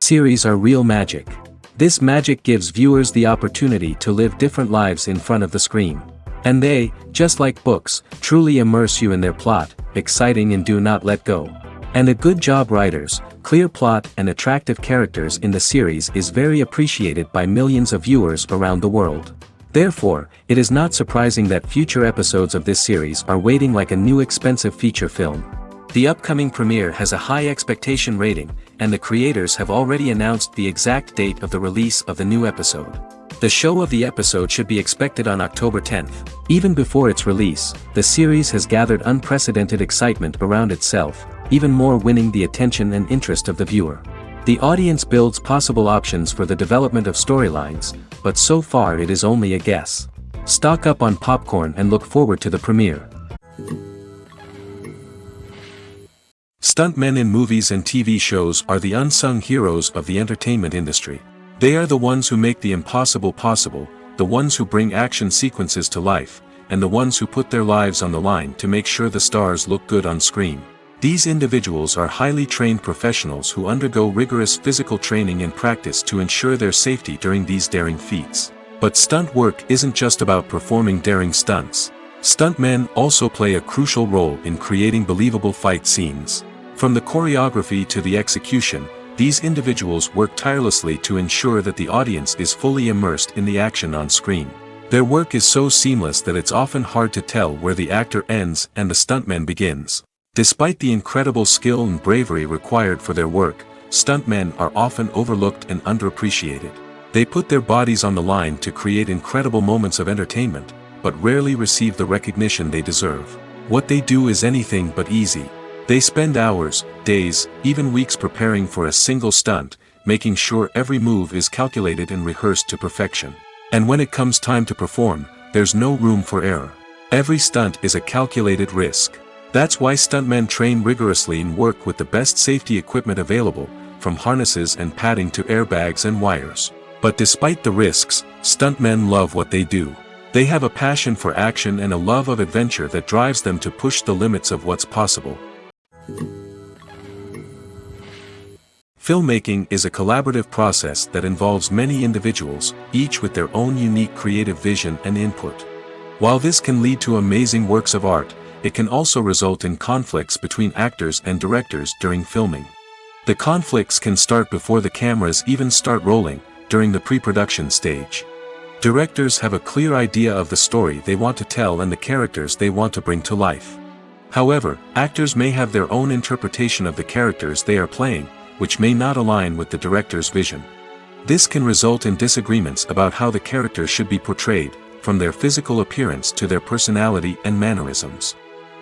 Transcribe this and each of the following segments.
Series are real magic. This magic gives viewers the opportunity to live different lives in front of the screen. And they, just like books, truly immerse you in their plot, exciting and do not let go. And a good job writers, clear plot and attractive characters in the series is very appreciated by millions of viewers around the world. Therefore, it is not surprising that future episodes of this series are waiting like a new expensive feature film. The upcoming premiere has a high expectation rating, and the creators have already announced the exact date of the release of the new episode. The show of the episode should be expected on October 10th. Even before its release, the series has gathered unprecedented excitement around itself, even more winning the attention and interest of the viewer. The audience builds possible options for the development of storylines, but so far it is only a guess. Stock up on popcorn and look forward to the premiere. Stuntmen in movies and TV shows are the unsung heroes of the entertainment industry. They are the ones who make the impossible possible, the ones who bring action sequences to life, and the ones who put their lives on the line to make sure the stars look good on screen. These individuals are highly trained professionals who undergo rigorous physical training and practice to ensure their safety during these daring feats. But stunt work isn't just about performing daring stunts. Stuntmen also play a crucial role in creating believable fight scenes. From the choreography to the execution, these individuals work tirelessly to ensure that the audience is fully immersed in the action on screen. Their work is so seamless that it's often hard to tell where the actor ends and the stuntman begins. Despite the incredible skill and bravery required for their work, stuntmen are often overlooked and underappreciated. They put their bodies on the line to create incredible moments of entertainment, but rarely receive the recognition they deserve. What they do is anything but easy. They spend hours, days, even weeks preparing for a single stunt, making sure every move is calculated and rehearsed to perfection. And when it comes time to perform, there's no room for error. Every stunt is a calculated risk. That's why stuntmen train rigorously and work with the best safety equipment available, from harnesses and padding to airbags and wires. But despite the risks, stuntmen love what they do. They have a passion for action and a love of adventure that drives them to push the limits of what's possible. Filmmaking is a collaborative process that involves many individuals, each with their own unique creative vision and input. While this can lead to amazing works of art, it can also result in conflicts between actors and directors during filming. The conflicts can start before the cameras even start rolling, during the pre-production stage. Directors have a clear idea of the story they want to tell and the characters they want to bring to life. However, actors may have their own interpretation of the characters they are playing, which may not align with the director's vision. This can result in disagreements about how the characters should be portrayed, from their physical appearance to their personality and mannerisms.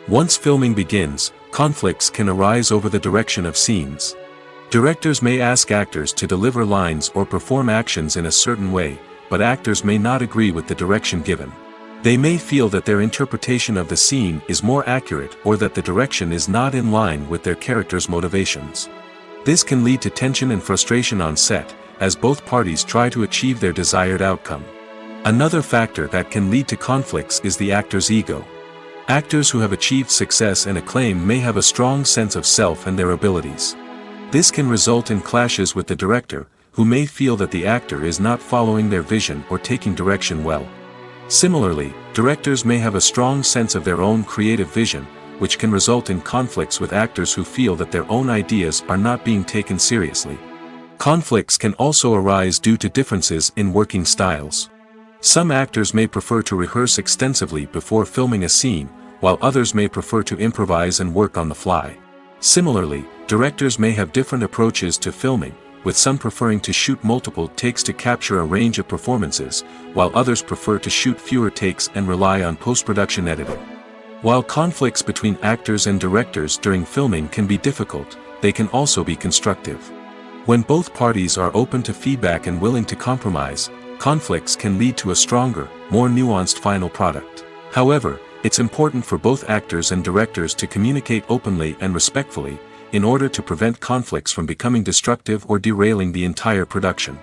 Once filming begins, conflicts can arise over the direction of scenes. Directors may ask actors to deliver lines or perform actions in a certain way, but actors may not agree with the direction given. They may feel that their interpretation of the scene is more accurate or that the direction is not in line with their character's motivations. This can lead to tension and frustration on set, as both parties try to achieve their desired outcome. Another factor that can lead to conflicts is the actor's ego. Actors who have achieved success and acclaim may have a strong sense of self and their abilities. This can result in clashes with the director, who may feel that the actor is not following their vision or taking direction well. Similarly, directors may have a strong sense of their own creative vision, which can result in conflicts with actors who feel that their own ideas are not being taken seriously. Conflicts can also arise due to differences in working styles. Some actors may prefer to rehearse extensively before filming a scene, while others may prefer to improvise and work on the fly. Similarly, directors may have different approaches to filming, with some preferring to shoot multiple takes to capture a range of performances, while others prefer to shoot fewer takes and rely on post-production editing. While conflicts between actors and directors during filming can be difficult, they can also be constructive. When both parties are open to feedback and willing to compromise, conflicts can lead to a stronger, more nuanced final product. However, it's important for both actors and directors to communicate openly and respectfully, in order to prevent conflicts from becoming destructive or derailing the entire production.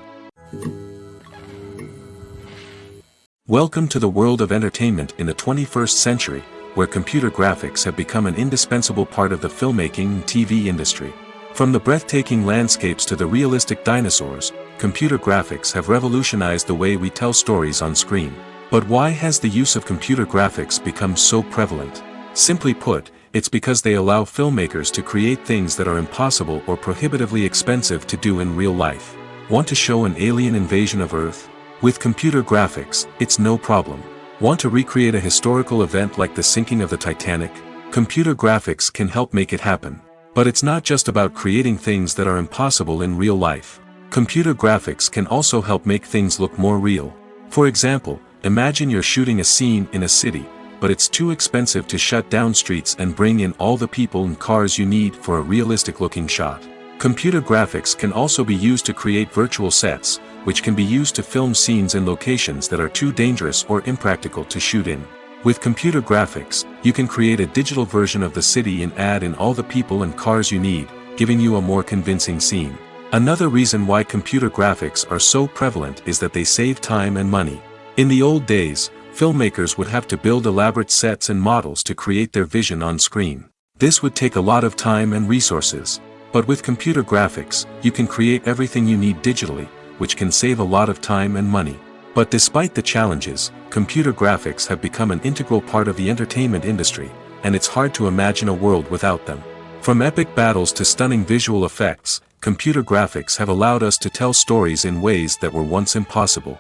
Welcome to the world of entertainment in the 21st century, where computer graphics have become an indispensable part of the filmmaking and TV industry. From the breathtaking landscapes to the realistic dinosaurs, computer graphics have revolutionized the way we tell stories on screen. But why has the use of computer graphics become so prevalent? Simply put, it's because they allow filmmakers to create things that are impossible or prohibitively expensive to do in real life. Want to show an alien invasion of Earth? With computer graphics, it's no problem. Want to recreate a historical event like the sinking of the Titanic? Computer graphics can help make it happen. But it's not just about creating things that are impossible in real life. Computer graphics can also help make things look more real. For example, imagine you're shooting a scene in a city, but it's too expensive to shut down streets and bring in all the people and cars you need for a realistic-looking shot. Computer graphics can also be used to create virtual sets, which can be used to film scenes in locations that are too dangerous or impractical to shoot in. With computer graphics, you can create a digital version of the city and add in all the people and cars you need, giving you a more convincing scene. Another reason why computer graphics are so prevalent is that they save time and money. In the old days, filmmakers would have to build elaborate sets and models to create their vision on screen. This would take a lot of time and resources. But with computer graphics, you can create everything you need digitally, which can save a lot of time and money. But despite the challenges, computer graphics have become an integral part of the entertainment industry, and it's hard to imagine a world without them. From epic battles to stunning visual effects, computer graphics have allowed us to tell stories in ways that were once impossible.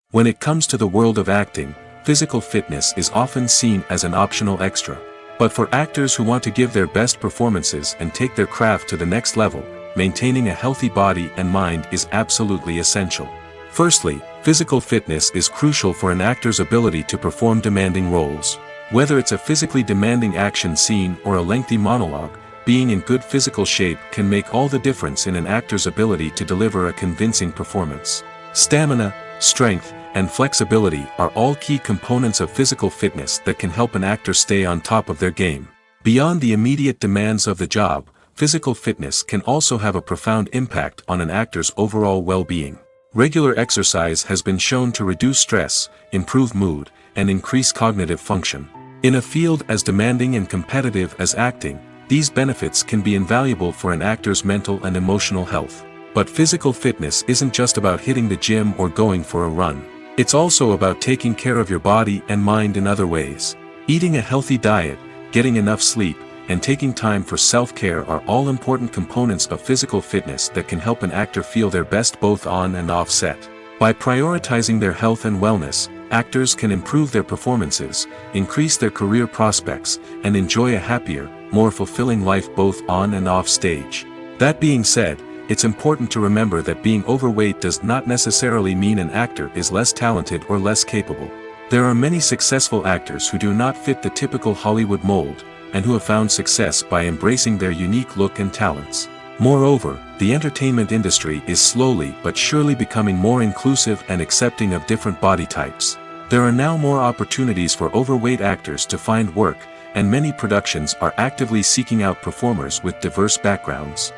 When it comes to the world of acting, physical fitness is often seen as an optional extra. But for actors who want to give their best performances and take their craft to the next level, maintaining a healthy body and mind is absolutely essential. Firstly, physical fitness is crucial for an actor's ability to perform demanding roles. Whether it's a physically demanding action scene or a lengthy monologue, being in good physical shape can make all the difference in an actor's ability to deliver a convincing performance. Stamina, strength, and flexibility are all key components of physical fitness that can help an actor stay on top of their game. Beyond the immediate demands of the job, physical fitness can also have a profound impact on an actor's overall well-being. Regular exercise has been shown to reduce stress, improve mood, and increase cognitive function. In a field as demanding and competitive as acting, these benefits can be invaluable for an actor's mental and emotional health. But physical fitness isn't just about hitting the gym or going for a run. It's also about taking care of your body and mind in other ways. Eating a healthy diet, getting enough sleep, and taking time for self-care are all important components of physical fitness that can help an actor feel their best both on and off set. By prioritizing their health and wellness, actors can improve their performances, increase their career prospects, and enjoy a happier, more fulfilling life both on and off stage. That being said, it's important to remember that being overweight does not necessarily mean an actor is less talented or less capable. There are many successful actors who do not fit the typical Hollywood mold, and who have found success by embracing their unique look and talents. Moreover, the entertainment industry is slowly but surely becoming more inclusive and accepting of different body types. There are now more opportunities for overweight actors to find work, and many productions are actively seeking out performers with diverse backgrounds.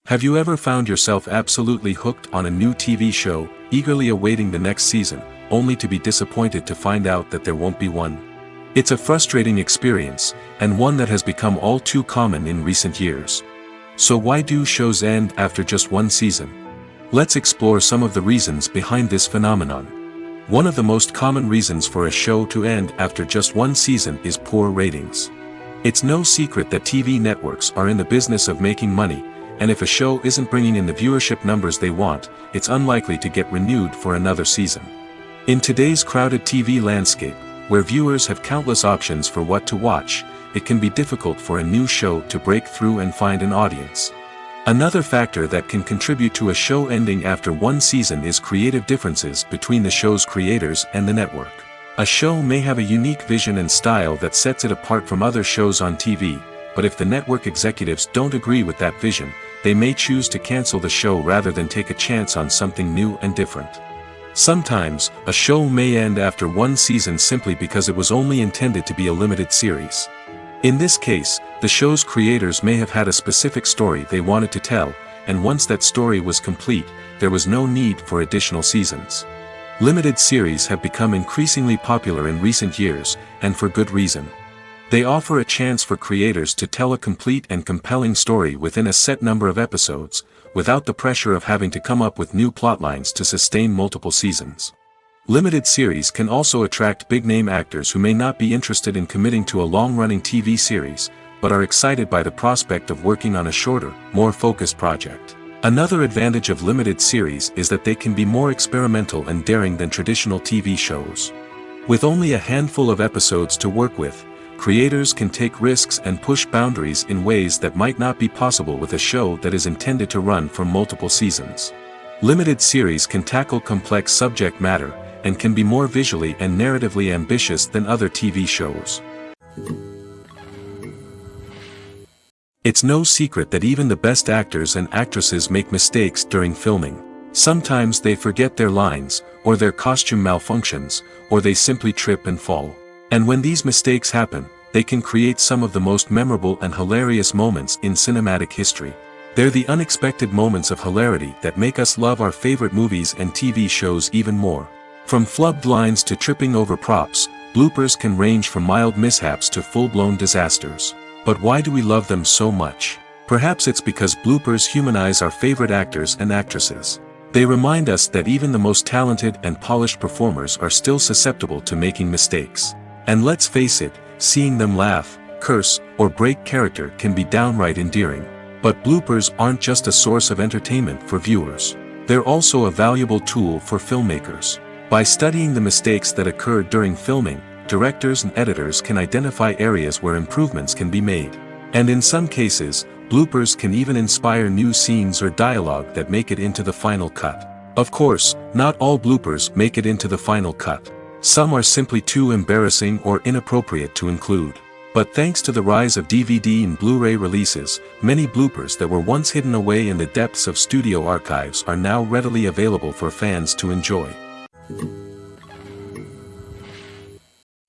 Have you ever found yourself absolutely hooked on a new TV show, eagerly awaiting the next season, only to be disappointed to find out that there won't be one? It's a frustrating experience, and one that has become all too common in recent years. So why do shows end after just one season? Let's explore some of the reasons behind this phenomenon. One of the most common reasons for a show to end after just one season is poor ratings. It's no secret that TV networks are in the business of making money, and if a show isn't bringing in the viewership numbers they want, it's unlikely to get renewed for another season. In today's crowded TV landscape, where viewers have countless options for what to watch, it can be difficult for a new show to break through and find an audience. Another factor that can contribute to a show ending after one season is creative differences between the show's creators and the network. A show may have a unique vision and style that sets it apart from other shows on TV, but if the network executives don't agree with that vision, they may choose to cancel the show rather than take a chance on something new and different. Sometimes, a show may end after one season simply because it was only intended to be a limited series. In this case, the show's creators may have had a specific story they wanted to tell, and once that story was complete, there was no need for additional seasons. Limited series have become increasingly popular in recent years, and for good reason. They offer a chance for creators to tell a complete and compelling story within a set number of episodes, without the pressure of having to come up with new plotlines to sustain multiple seasons. Limited series can also attract big-name actors who may not be interested in committing to a long-running TV series, but are excited by the prospect of working on a shorter, more focused project. Another advantage of limited series is that they can be more experimental and daring than traditional TV shows. With only a handful of episodes to work with, creators can take risks and push boundaries in ways that might not be possible with a show that is intended to run for multiple seasons. Limited series can tackle complex subject matter, and can be more visually and narratively ambitious than other TV shows. It's no secret that even the best actors and actresses make mistakes during filming. Sometimes they forget their lines, or their costume malfunctions, or they simply trip and fall. And when these mistakes happen, they can create some of the most memorable and hilarious moments in cinematic history. They're the unexpected moments of hilarity that make us love our favorite movies and TV shows even more. From flubbed lines to tripping over props, bloopers can range from mild mishaps to full-blown disasters. But why do we love them so much? Perhaps it's because bloopers humanize our favorite actors and actresses. They remind us that even the most talented and polished performers are still susceptible to making mistakes. And let's face it, seeing them laugh, curse, or break character can be downright endearing. But bloopers aren't just a source of entertainment for viewers. They're also a valuable tool for filmmakers. By studying the mistakes that occurred during filming, directors and editors can identify areas where improvements can be made. And in some cases, bloopers can even inspire new scenes or dialogue that make it into the final cut. Of course, not all bloopers make it into the final cut. Some are simply too embarrassing or inappropriate to include. But thanks to the rise of DVD and Blu-ray releases, many bloopers that were once hidden away in the depths of studio archives are now readily available for fans to enjoy.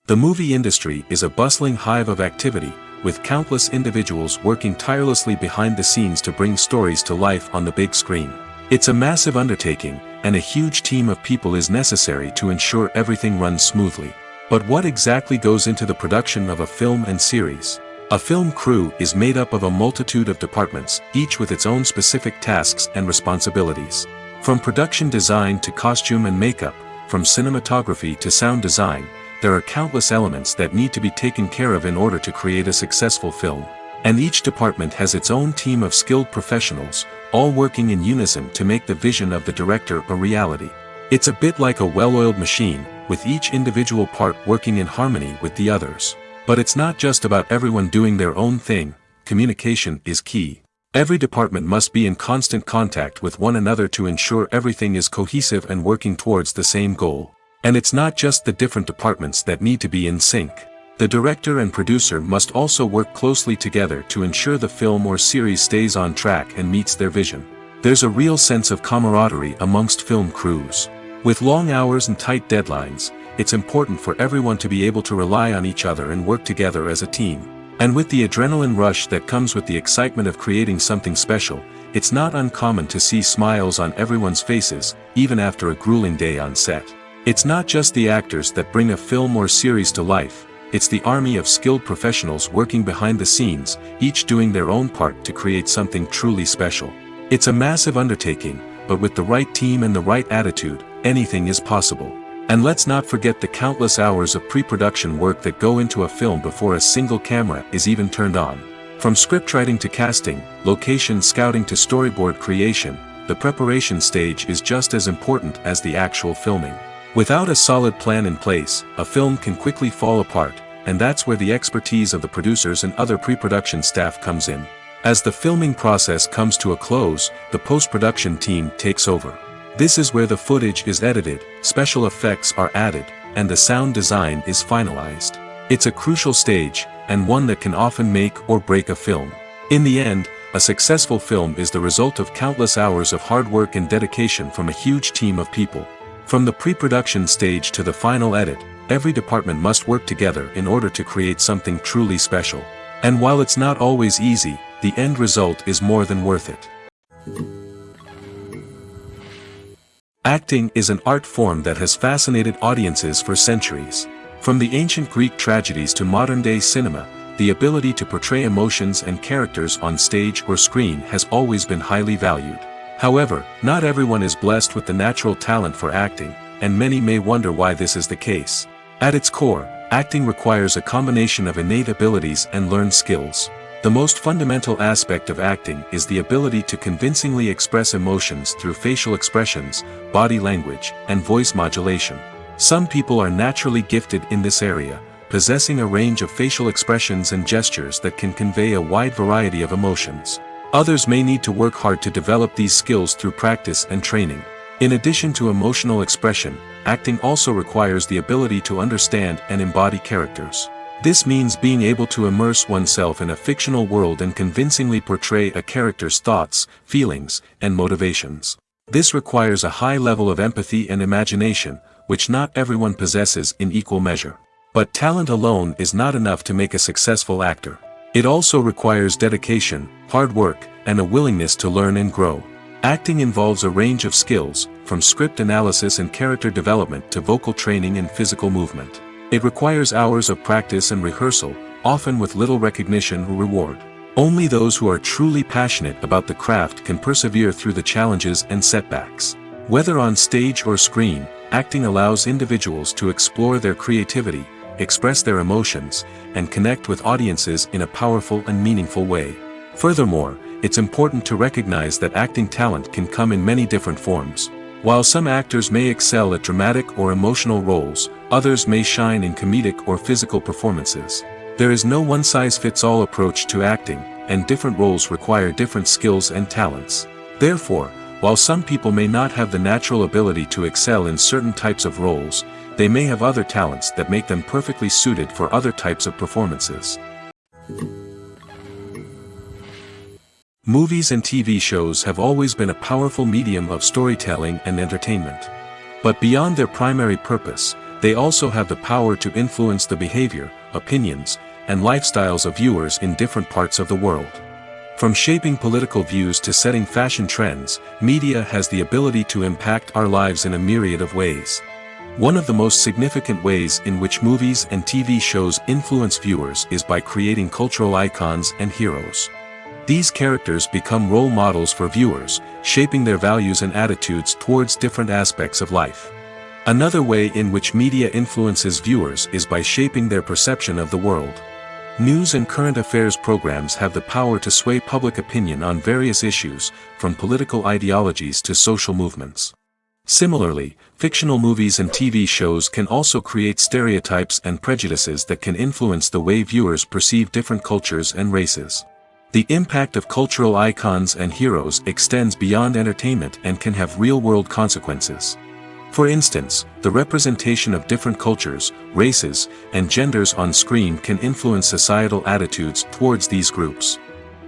The movie industry is a bustling hive of activity, with countless individuals working tirelessly behind the scenes to bring stories to life on the big screen. It's a massive undertaking, and a huge team of people is necessary to ensure everything runs smoothly. But what exactly goes into the production of a film and series? A film crew is made up of a multitude of departments, each with its own specific tasks and responsibilities. From production design to costume and makeup, from cinematography to sound design, there are countless elements that need to be taken care of in order to create a successful film. And each department has its own team of skilled professionals, all working in unison to make the vision of the director a reality. It's a bit like a well-oiled machine, with each individual part working in harmony with the others. But it's not just about everyone doing their own thing. Communication is key. Every department must be in constant contact with one another to ensure everything is cohesive and working towards the same goal. And it's not just the different departments that need to be in sync. The director and producer must also work closely together to ensure the film or series stays on track and meets their vision. There's a real sense of camaraderie amongst film crews. With long hours and tight deadlines, it's important for everyone to be able to rely on each other and work together as a team. And with the adrenaline rush that comes with the excitement of creating something special, it's not uncommon to see smiles on everyone's faces, even after a grueling day on set. It's not just the actors that bring a film or series to life, it's the army of skilled professionals working behind the scenes, each doing their own part to create something truly special. It's a massive undertaking, but with the right team and the right attitude, anything is possible. And let's not forget the countless hours of pre-production work that go into a film before a single camera is even turned on. From scriptwriting to casting, location scouting to storyboard creation, the preparation stage is just as important as the actual filming. Without a solid plan in place, a film can quickly fall apart, and that's where the expertise of the producers and other pre-production staff comes in. As the filming process comes to a close, the post-production team takes over. This is where the footage is edited, special effects are added, and the sound design is finalized. It's a crucial stage, and one that can often make or break a film. In the end, a successful film is the result of countless hours of hard work and dedication from a huge team of people. From the pre-production stage to the final edit, every department must work together in order to create something truly special. And while it's not always easy, the end result is more than worth it. Acting is an art form that has fascinated audiences for centuries. From the ancient Greek tragedies to modern-day cinema, the ability to portray emotions and characters on stage or screen has always been highly valued. However, not everyone is blessed with the natural talent for acting, and many may wonder why this is the case. At its core, acting requires a combination of innate abilities and learned skills. The most fundamental aspect of acting is the ability to convincingly express emotions through facial expressions, body language, and voice modulation. Some people are naturally gifted in this area, possessing a range of facial expressions and gestures that can convey a wide variety of emotions. Others may need to work hard to develop these skills through practice and training. In addition to emotional expression, acting also requires the ability to understand and embody characters. This means being able to immerse oneself in a fictional world and convincingly portray a character's thoughts, feelings, and motivations. This requires a high level of empathy and imagination, which not everyone possesses in equal measure. But talent alone is not enough to make a successful actor. It also requires dedication, hard work, and a willingness to learn and grow. Acting involves a range of skills, from script analysis and character development to vocal training and physical movement. It requires hours of practice and rehearsal, often with little recognition or reward. Only those who are truly passionate about the craft can persevere through the challenges and setbacks. Whether on stage or screen, acting allows individuals to explore their creativity, express their emotions, and connect with audiences in a powerful and meaningful way. Furthermore, it's important to recognize that acting talent can come in many different forms. While some actors may excel at dramatic or emotional roles, others may shine in comedic or physical performances. There is no one-size-fits-all approach to acting, and different roles require different skills and talents. Therefore, while some people may not have the natural ability to excel in certain types of roles, they may have other talents that make them perfectly suited for other types of performances. Movies and TV shows have always been a powerful medium of storytelling and entertainment. But beyond their primary purpose, they also have the power to influence the behavior, opinions, and lifestyles of viewers in different parts of the world. From shaping political views to setting fashion trends, media has the ability to impact our lives in a myriad of ways. One of the most significant ways in which movies and TV shows influence viewers is by creating cultural icons and heroes. These characters become role models for viewers, shaping their values and attitudes towards different aspects of life. Another way in which media influences viewers is by shaping their perception of the world. News and current affairs programs have the power to sway public opinion on various issues, from political ideologies to social movements. Similarly, fictional movies and TV shows can also create stereotypes and prejudices that can influence the way viewers perceive different cultures and races. The impact of cultural icons and heroes extends beyond entertainment and can have real-world consequences. For instance, the representation of different cultures, races, and genders on screen can influence societal attitudes towards these groups.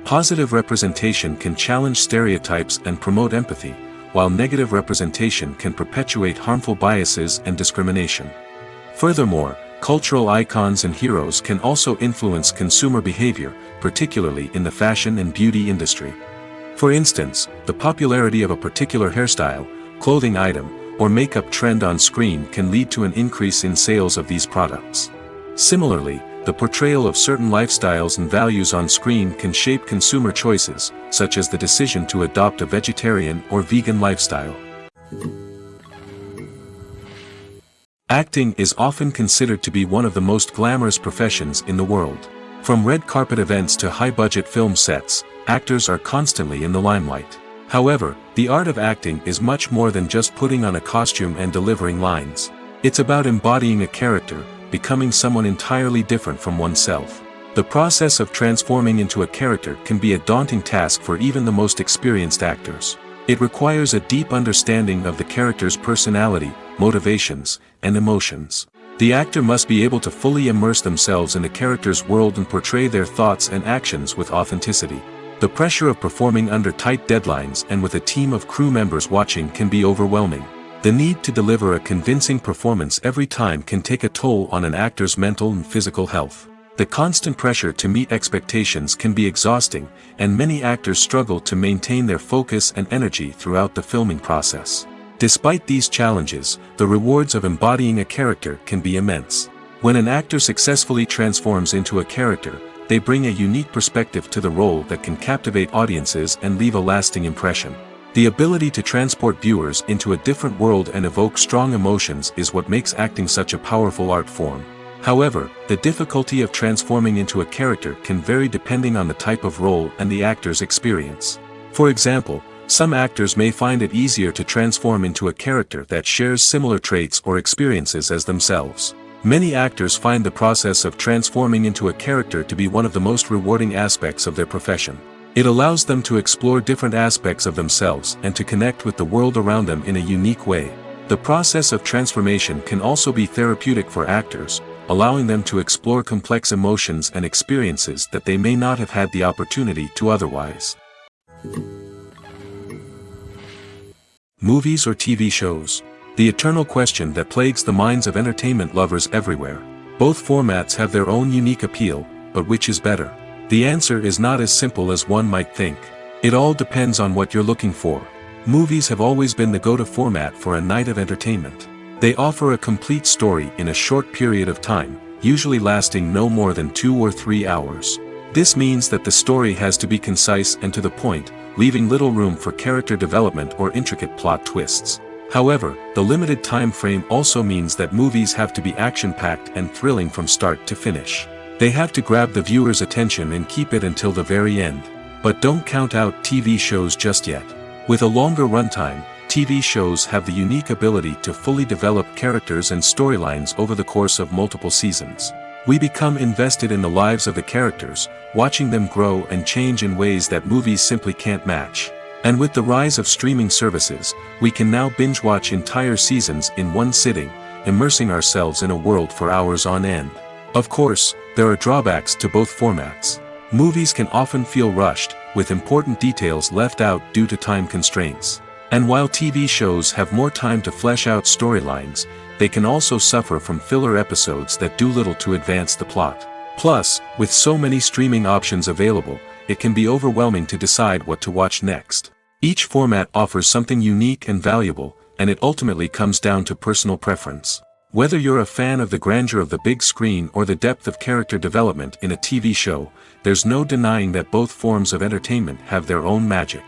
Positive representation can challenge stereotypes and promote empathy, while negative representation can perpetuate harmful biases and discrimination. Furthermore, cultural icons and heroes can also influence consumer behavior, particularly in the fashion and beauty industry. For instance, the popularity of a particular hairstyle, clothing item, or makeup trend on screen can lead to an increase in sales of these products. Similarly, the portrayal of certain lifestyles and values on screen can shape consumer choices, such as the decision to adopt a vegetarian or vegan lifestyle. Acting is often considered to be one of the most glamorous professions in the world. From red carpet events to high-budget film sets, actors are constantly in the limelight. However, the art of acting is much more than just putting on a costume and delivering lines. It's about embodying a character, becoming someone entirely different from oneself. The process of transforming into a character can be a daunting task for even the most experienced actors. It requires a deep understanding of the character's personality, motivations, and emotions. The actor must be able to fully immerse themselves in the character's world and portray their thoughts and actions with authenticity. The pressure of performing under tight deadlines and with a team of crew members watching can be overwhelming. The need to deliver a convincing performance every time can take a toll on an actor's mental and physical health. The constant pressure to meet expectations can be exhausting, and many actors struggle to maintain their focus and energy throughout the filming process. Despite these challenges, the rewards of embodying a character can be immense. When an actor successfully transforms into a character, they bring a unique perspective to the role that can captivate audiences and leave a lasting impression. The ability to transport viewers into a different world and evoke strong emotions is what makes acting such a powerful art form. However, the difficulty of transforming into a character can vary depending on the type of role and the actor's experience. For example, some actors may find it easier to transform into a character that shares similar traits or experiences as themselves. Many actors find the process of transforming into a character to be one of the most rewarding aspects of their profession. It allows them to explore different aspects of themselves and to connect with the world around them in a unique way. The process of transformation can also be therapeutic for actors, allowing them to explore complex emotions and experiences that they may not have had the opportunity to otherwise. Movies or TV shows? The eternal question that plagues the minds of entertainment lovers everywhere. Both formats have their own unique appeal, but which is better? The answer is not as simple as one might think. It all depends on what you're looking for. Movies have always been the go-to format for a night of entertainment. They offer a complete story in a short period of time, usually lasting no more than 2 or 3 hours. This means that the story has to be concise and to the point, leaving little room for character development or intricate plot twists. However, the limited time frame also means that movies have to be action-packed and thrilling from start to finish. They have to grab the viewer's attention and keep it until the very end. But don't count out TV shows just yet. With a longer runtime, TV shows have the unique ability to fully develop characters and storylines over the course of multiple seasons. We become invested in the lives of the characters, watching them grow and change in ways that movies simply can't match. And with the rise of streaming services, we can now binge-watch entire seasons in one sitting, immersing ourselves in a world for hours on end. Of course, there are drawbacks to both formats. Movies can often feel rushed, with important details left out due to time constraints. And while TV shows have more time to flesh out storylines, they can also suffer from filler episodes that do little to advance the plot. Plus, with so many streaming options available, it can be overwhelming to decide what to watch next. Each format offers something unique and valuable, and it ultimately comes down to personal preference. Whether you're a fan of the grandeur of the big screen or the depth of character development in a TV show, there's no denying that both forms of entertainment have their own magic.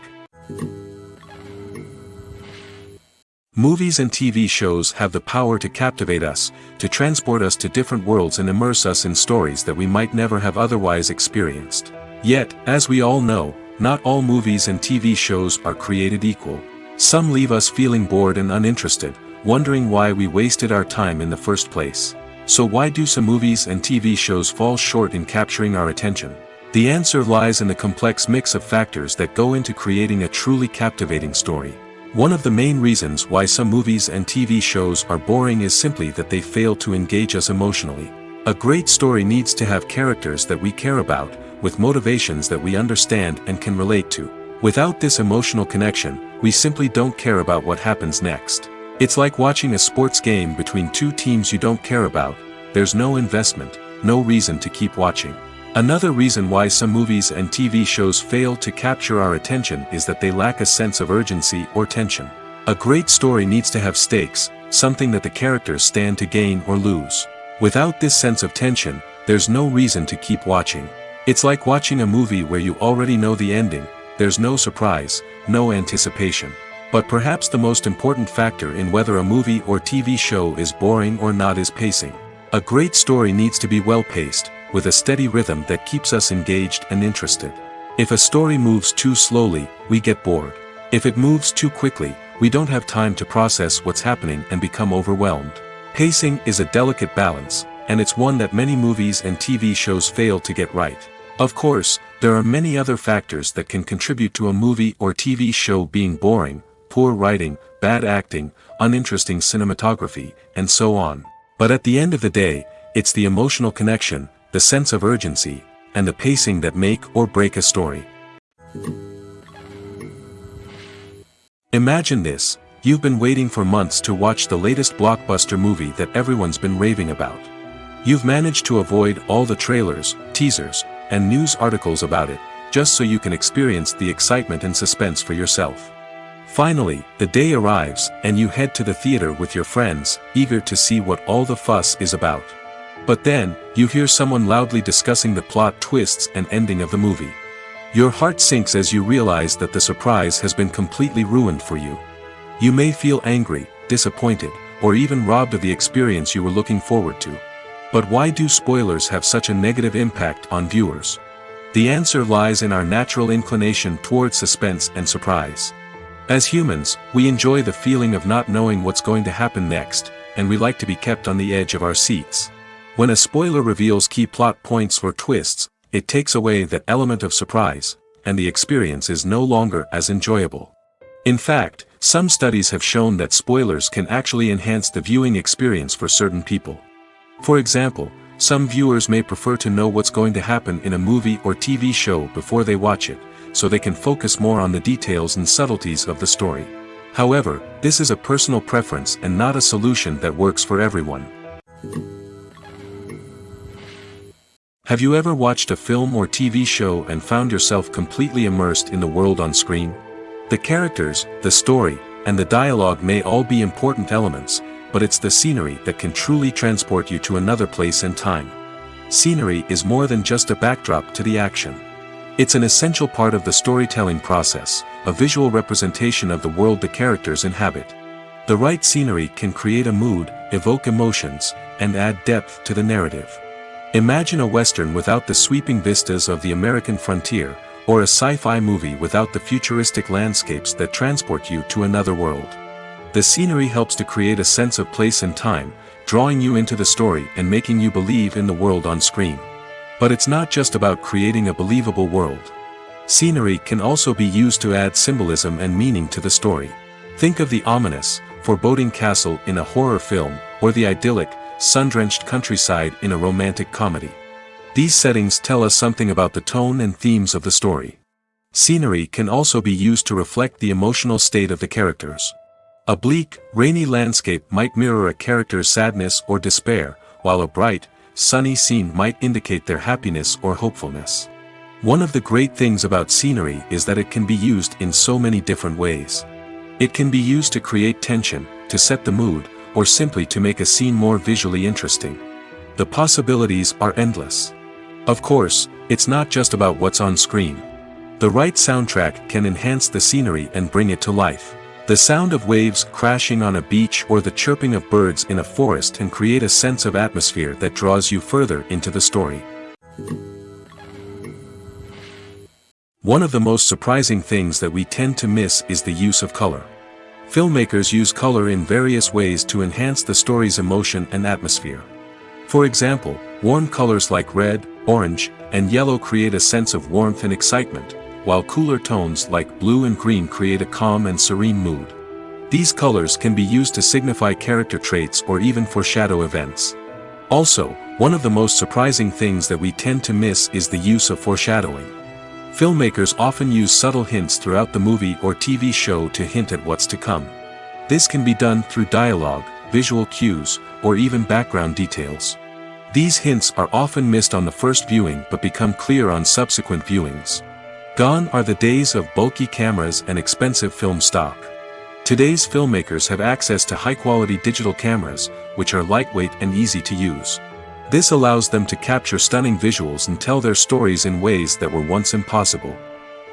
Movies and TV shows have the power to captivate us, to transport us to different worlds and immerse us in stories that we might never have otherwise experienced. Yet, as we all know, not all movies and TV shows are created equal. Some leave us feeling bored and uninterested, wondering why we wasted our time in the first place. So why do some movies and TV shows fall short in capturing our attention? The answer lies in the complex mix of factors that go into creating a truly captivating story. One of the main reasons why some movies and TV shows are boring is simply that they fail to engage us emotionally. A great story needs to have characters that we care about, with motivations that we understand and can relate to. Without this emotional connection, we simply don't care about what happens next. It's like watching a sports game between two teams you don't care about. There's no investment, no reason to keep watching. Another reason why some movies and TV shows fail to capture our attention is that they lack a sense of urgency or tension. A great story needs to have stakes, something that the characters stand to gain or lose. Without this sense of tension, there's no reason to keep watching. It's like watching a movie where you already know the ending. There's no surprise, no anticipation. But perhaps the most important factor in whether a movie or TV show is boring or not is pacing. A great story needs to be well-paced, with a steady rhythm that keeps us engaged and interested. If a story moves too slowly, we get bored. If it moves too quickly, we don't have time to process what's happening and become overwhelmed. Pacing is a delicate balance, and it's one that many movies and TV shows fail to get right. Of course, there are many other factors that can contribute to a movie or TV show being boring: poor writing, bad acting, uninteresting cinematography, and so on. But at the end of the day, it's the emotional connection, the sense of urgency, and the pacing that make or break a story. Imagine this: you've been waiting for months to watch the latest blockbuster movie that everyone's been raving about. You've managed to avoid all the trailers, teasers, and news articles about it, just so you can experience the excitement and suspense for yourself. Finally, the day arrives, and you head to the theater with your friends, eager to see what all the fuss is about. But then, you hear someone loudly discussing the plot twists and ending of the movie. Your heart sinks as you realize that the surprise has been completely ruined for you. You may feel angry, disappointed, or even robbed of the experience you were looking forward to. But why do spoilers have such a negative impact on viewers? The answer lies in our natural inclination towards suspense and surprise. As humans, we enjoy the feeling of not knowing what's going to happen next, and we like to be kept on the edge of our seats. When a spoiler reveals key plot points or twists, it takes away that element of surprise, and the experience is no longer as enjoyable. In fact, some studies have shown that spoilers can actually enhance the viewing experience for certain people. For example, some viewers may prefer to know what's going to happen in a movie or TV show before they watch it, so they can focus more on the details and subtleties of the story. However, this is a personal preference and not a solution that works for everyone. Have you ever watched a film or TV show and found yourself completely immersed in the world on screen? The characters, the story, and the dialogue may all be important elements, but it's the scenery that can truly transport you to another place and time. Scenery is more than just a backdrop to the action. It's an essential part of the storytelling process, a visual representation of the world the characters inhabit. The right scenery can create a mood, evoke emotions, and add depth to the narrative. Imagine a Western without the sweeping vistas of the American frontier, or a sci-fi movie without the futuristic landscapes that transport you to another world. The scenery helps to create a sense of place and time, drawing you into the story and making you believe in the world on screen. But it's not just about creating a believable world. Scenery can also be used to add symbolism and meaning to the story. Think of the ominous, foreboding castle in a horror film, or the idyllic, sun-drenched countryside in a romantic comedy. These settings tell us something about the tone and themes of the story. Scenery can also be used to reflect the emotional state of the characters. A bleak, rainy landscape might mirror a character's sadness or despair, while a bright, sunny scene might indicate their happiness or hopefulness. One of the great things about scenery is that it can be used in so many different ways. It can be used to create tension, to set the mood, or simply to make a scene more visually interesting. The possibilities are endless. Of course, it's not just about what's on screen. The right soundtrack can enhance the scenery and bring it to life. The sound of waves crashing on a beach or the chirping of birds in a forest can create a sense of atmosphere that draws you further into the story. One of the most surprising things that we tend to miss is the use of color. Filmmakers use color in various ways to enhance the story's emotion and atmosphere. For example, warm colors like red, orange, and yellow create a sense of warmth and excitement, while cooler tones like blue and green create a calm and serene mood. These colors can be used to signify character traits or even foreshadow events. Also, one of the most surprising things that we tend to miss is the use of foreshadowing. Filmmakers often use subtle hints throughout the movie or TV show to hint at what's to come. This can be done through dialogue, visual cues, or even background details. These hints are often missed on the first viewing but become clear on subsequent viewings. Gone are the days of bulky cameras and expensive film stock. Today's filmmakers have access to high-quality digital cameras, which are lightweight and easy to use. This allows them to capture stunning visuals and tell their stories in ways that were once impossible.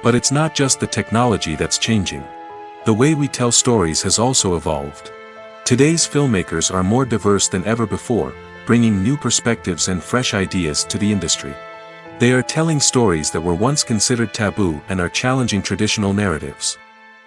But it's not just the technology that's changing. The way we tell stories has also evolved. Today's filmmakers are more diverse than ever before, bringing new perspectives and fresh ideas to the industry. They are telling stories that were once considered taboo and are challenging traditional narratives.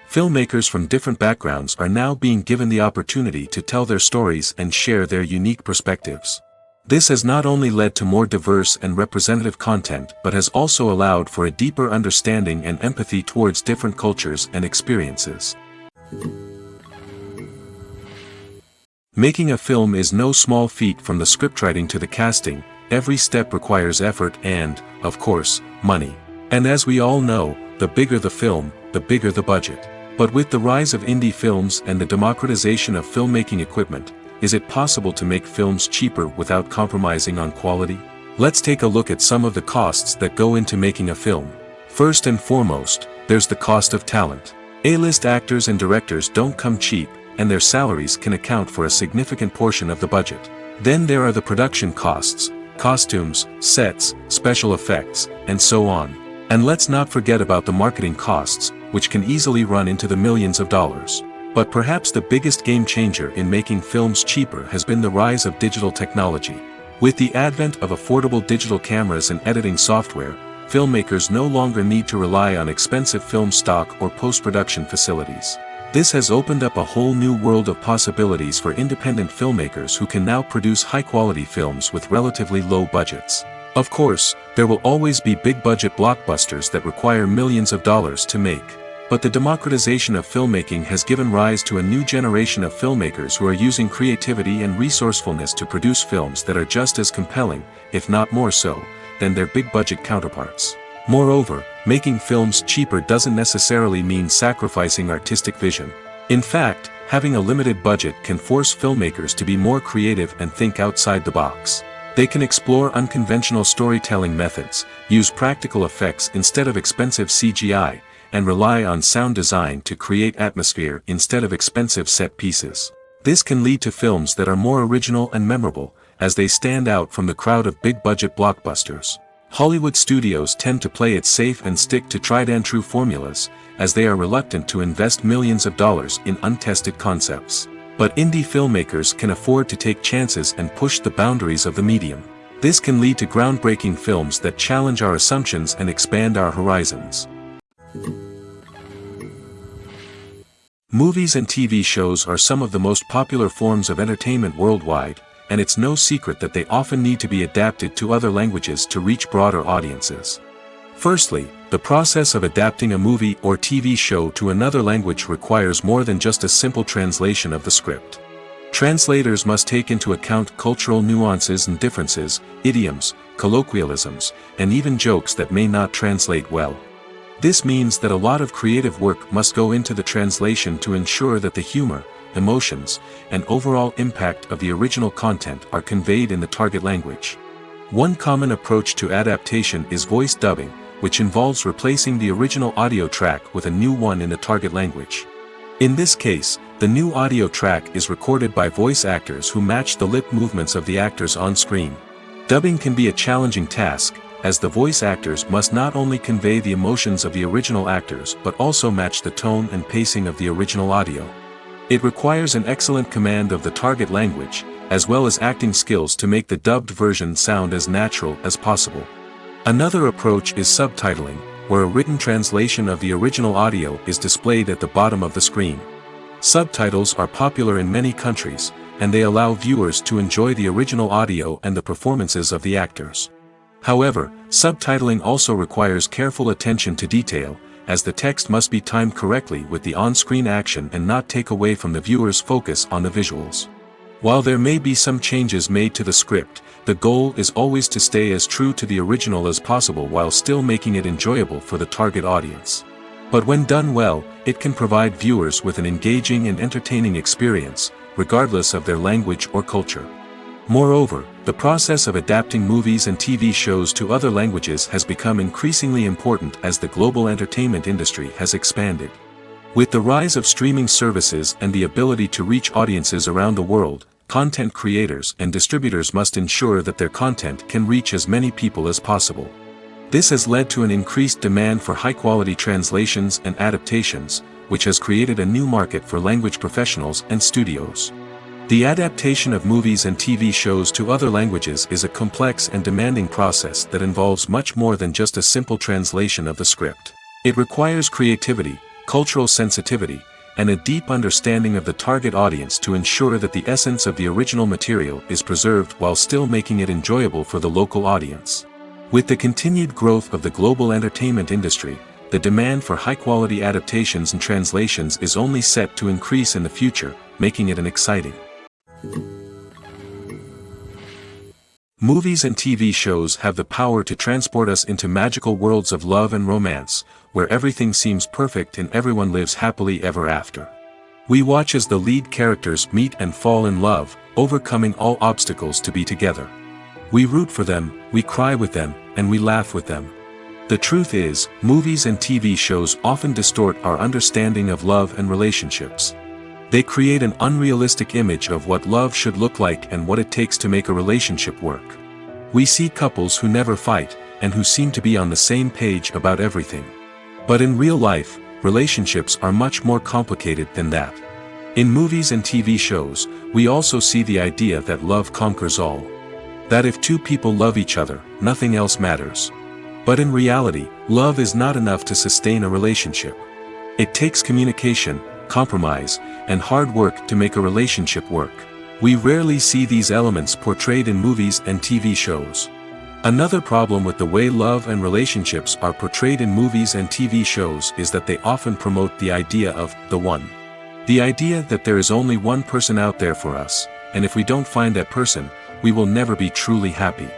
Filmmakers from different backgrounds are now being given the opportunity to tell their stories and share their unique perspectives. This has not only led to more diverse and representative content but has also allowed for a deeper understanding and empathy towards different cultures and experiences. Making a film is no small feat. From the scriptwriting to the casting, every step requires effort and, of course, money. And as we all know, the bigger the film, the bigger the budget. But with the rise of indie films and the democratization of filmmaking equipment, is it possible to make films cheaper without compromising on quality? Let's take a look at some of the costs that go into making a film. First and foremost, there's the cost of talent. A-list actors and directors don't come cheap, and their salaries can account for a significant portion of the budget. Then there are the production costs, costumes, sets, special effects, and so on. And let's not forget about the marketing costs, which can easily run into the millions of dollars. But perhaps the biggest game changer in making films cheaper has been the rise of digital technology. With the advent of affordable digital cameras and editing software, filmmakers no longer need to rely on expensive film stock or post-production facilities. This has opened up a whole new world of possibilities for independent filmmakers who can now produce high-quality films with relatively low budgets. Of course, there will always be big-budget blockbusters that require millions of dollars to make. But the democratization of filmmaking has given rise to a new generation of filmmakers who are using creativity and resourcefulness to produce films that are just as compelling, if not more so, than their big-budget counterparts. Moreover, making films cheaper doesn't necessarily mean sacrificing artistic vision. In fact, having a limited budget can force filmmakers to be more creative and think outside the box. They can explore unconventional storytelling methods, use practical effects instead of expensive CGI, and rely on sound design to create atmosphere instead of expensive set pieces. This can lead to films that are more original and memorable, as they stand out from the crowd of big-budget blockbusters. Hollywood studios tend to play it safe and stick to tried-and-true formulas, as they are reluctant to invest millions of dollars in untested concepts. But indie filmmakers can afford to take chances and push the boundaries of the medium. This can lead to groundbreaking films that challenge our assumptions and expand our horizons. Movies and TV shows are some of the most popular forms of entertainment worldwide, and it's no secret that they often need to be adapted to other languages to reach broader audiences. Firstly, the process of adapting a movie or TV show to another language requires more than just a simple translation of the script. Translators must take into account cultural nuances and differences, idioms, colloquialisms, and even jokes that may not translate well. This means that a lot of creative work must go into the translation to ensure that the humor, emotions, and overall impact of the original content are conveyed in the target language. One common approach to adaptation is voice dubbing, which involves replacing the original audio track with a new one in the target language. In this case, the new audio track is recorded by voice actors who match the lip movements of the actors on screen. Dubbing can be a challenging task, as the voice actors must not only convey the emotions of the original actors but also match the tone and pacing of the original audio. It requires an excellent command of the target language, as well as acting skills to make the dubbed version sound as natural as possible. Another approach is subtitling, where a written translation of the original audio is displayed at the bottom of the screen. Subtitles are popular in many countries, and they allow viewers to enjoy the original audio and the performances of the actors. However, subtitling also requires careful attention to detail, as the text must be timed correctly with the on-screen action and not take away from the viewer's focus on the visuals. While there may be some changes made to the script, the goal is always to stay as true to the original as possible while still making it enjoyable for the target audience. But when done well, it can provide viewers with an engaging and entertaining experience, regardless of their language or culture. Moreover, the process of adapting movies and TV shows to other languages has become increasingly important as the global entertainment industry has expanded. With the rise of streaming services and the ability to reach audiences around the world, content creators and distributors must ensure that their content can reach as many people as possible. This has led to an increased demand for high-quality translations and adaptations, which has created a new market for language professionals and studios. The adaptation of movies and TV shows to other languages is a complex and demanding process that involves much more than just a simple translation of the script. It requires creativity, cultural sensitivity, and a deep understanding of the target audience to ensure that the essence of the original material is preserved while still making it enjoyable for the local audience. With the continued growth of the global entertainment industry, the demand for high-quality adaptations and translations is only set to increase in the future, making it an exciting. Movies and TV shows have the power to transport us into magical worlds of love and romance, where everything seems perfect and everyone lives happily ever after. We watch as the lead characters meet and fall in love, overcoming all obstacles to be together. We root for them, we cry with them, and we laugh with them. The truth is, movies and TV shows often distort our understanding of love and relationships. They create an unrealistic image of what love should look like and what it takes to make a relationship work. We see couples who never fight, and who seem to be on the same page about everything. But in real life, relationships are much more complicated than that. In movies and TV shows, we also see the idea that love conquers all. That if two people love each other, nothing else matters. But in reality, love is not enough to sustain a relationship. It takes communication, compromise, and hard work to make a relationship work. We rarely see these elements portrayed in movies and TV shows. Another problem with the way love and relationships are portrayed in movies and TV shows is that they often promote the idea of the one. The idea that there is only one person out there for us, and if we don't find that person, we will never be truly happy.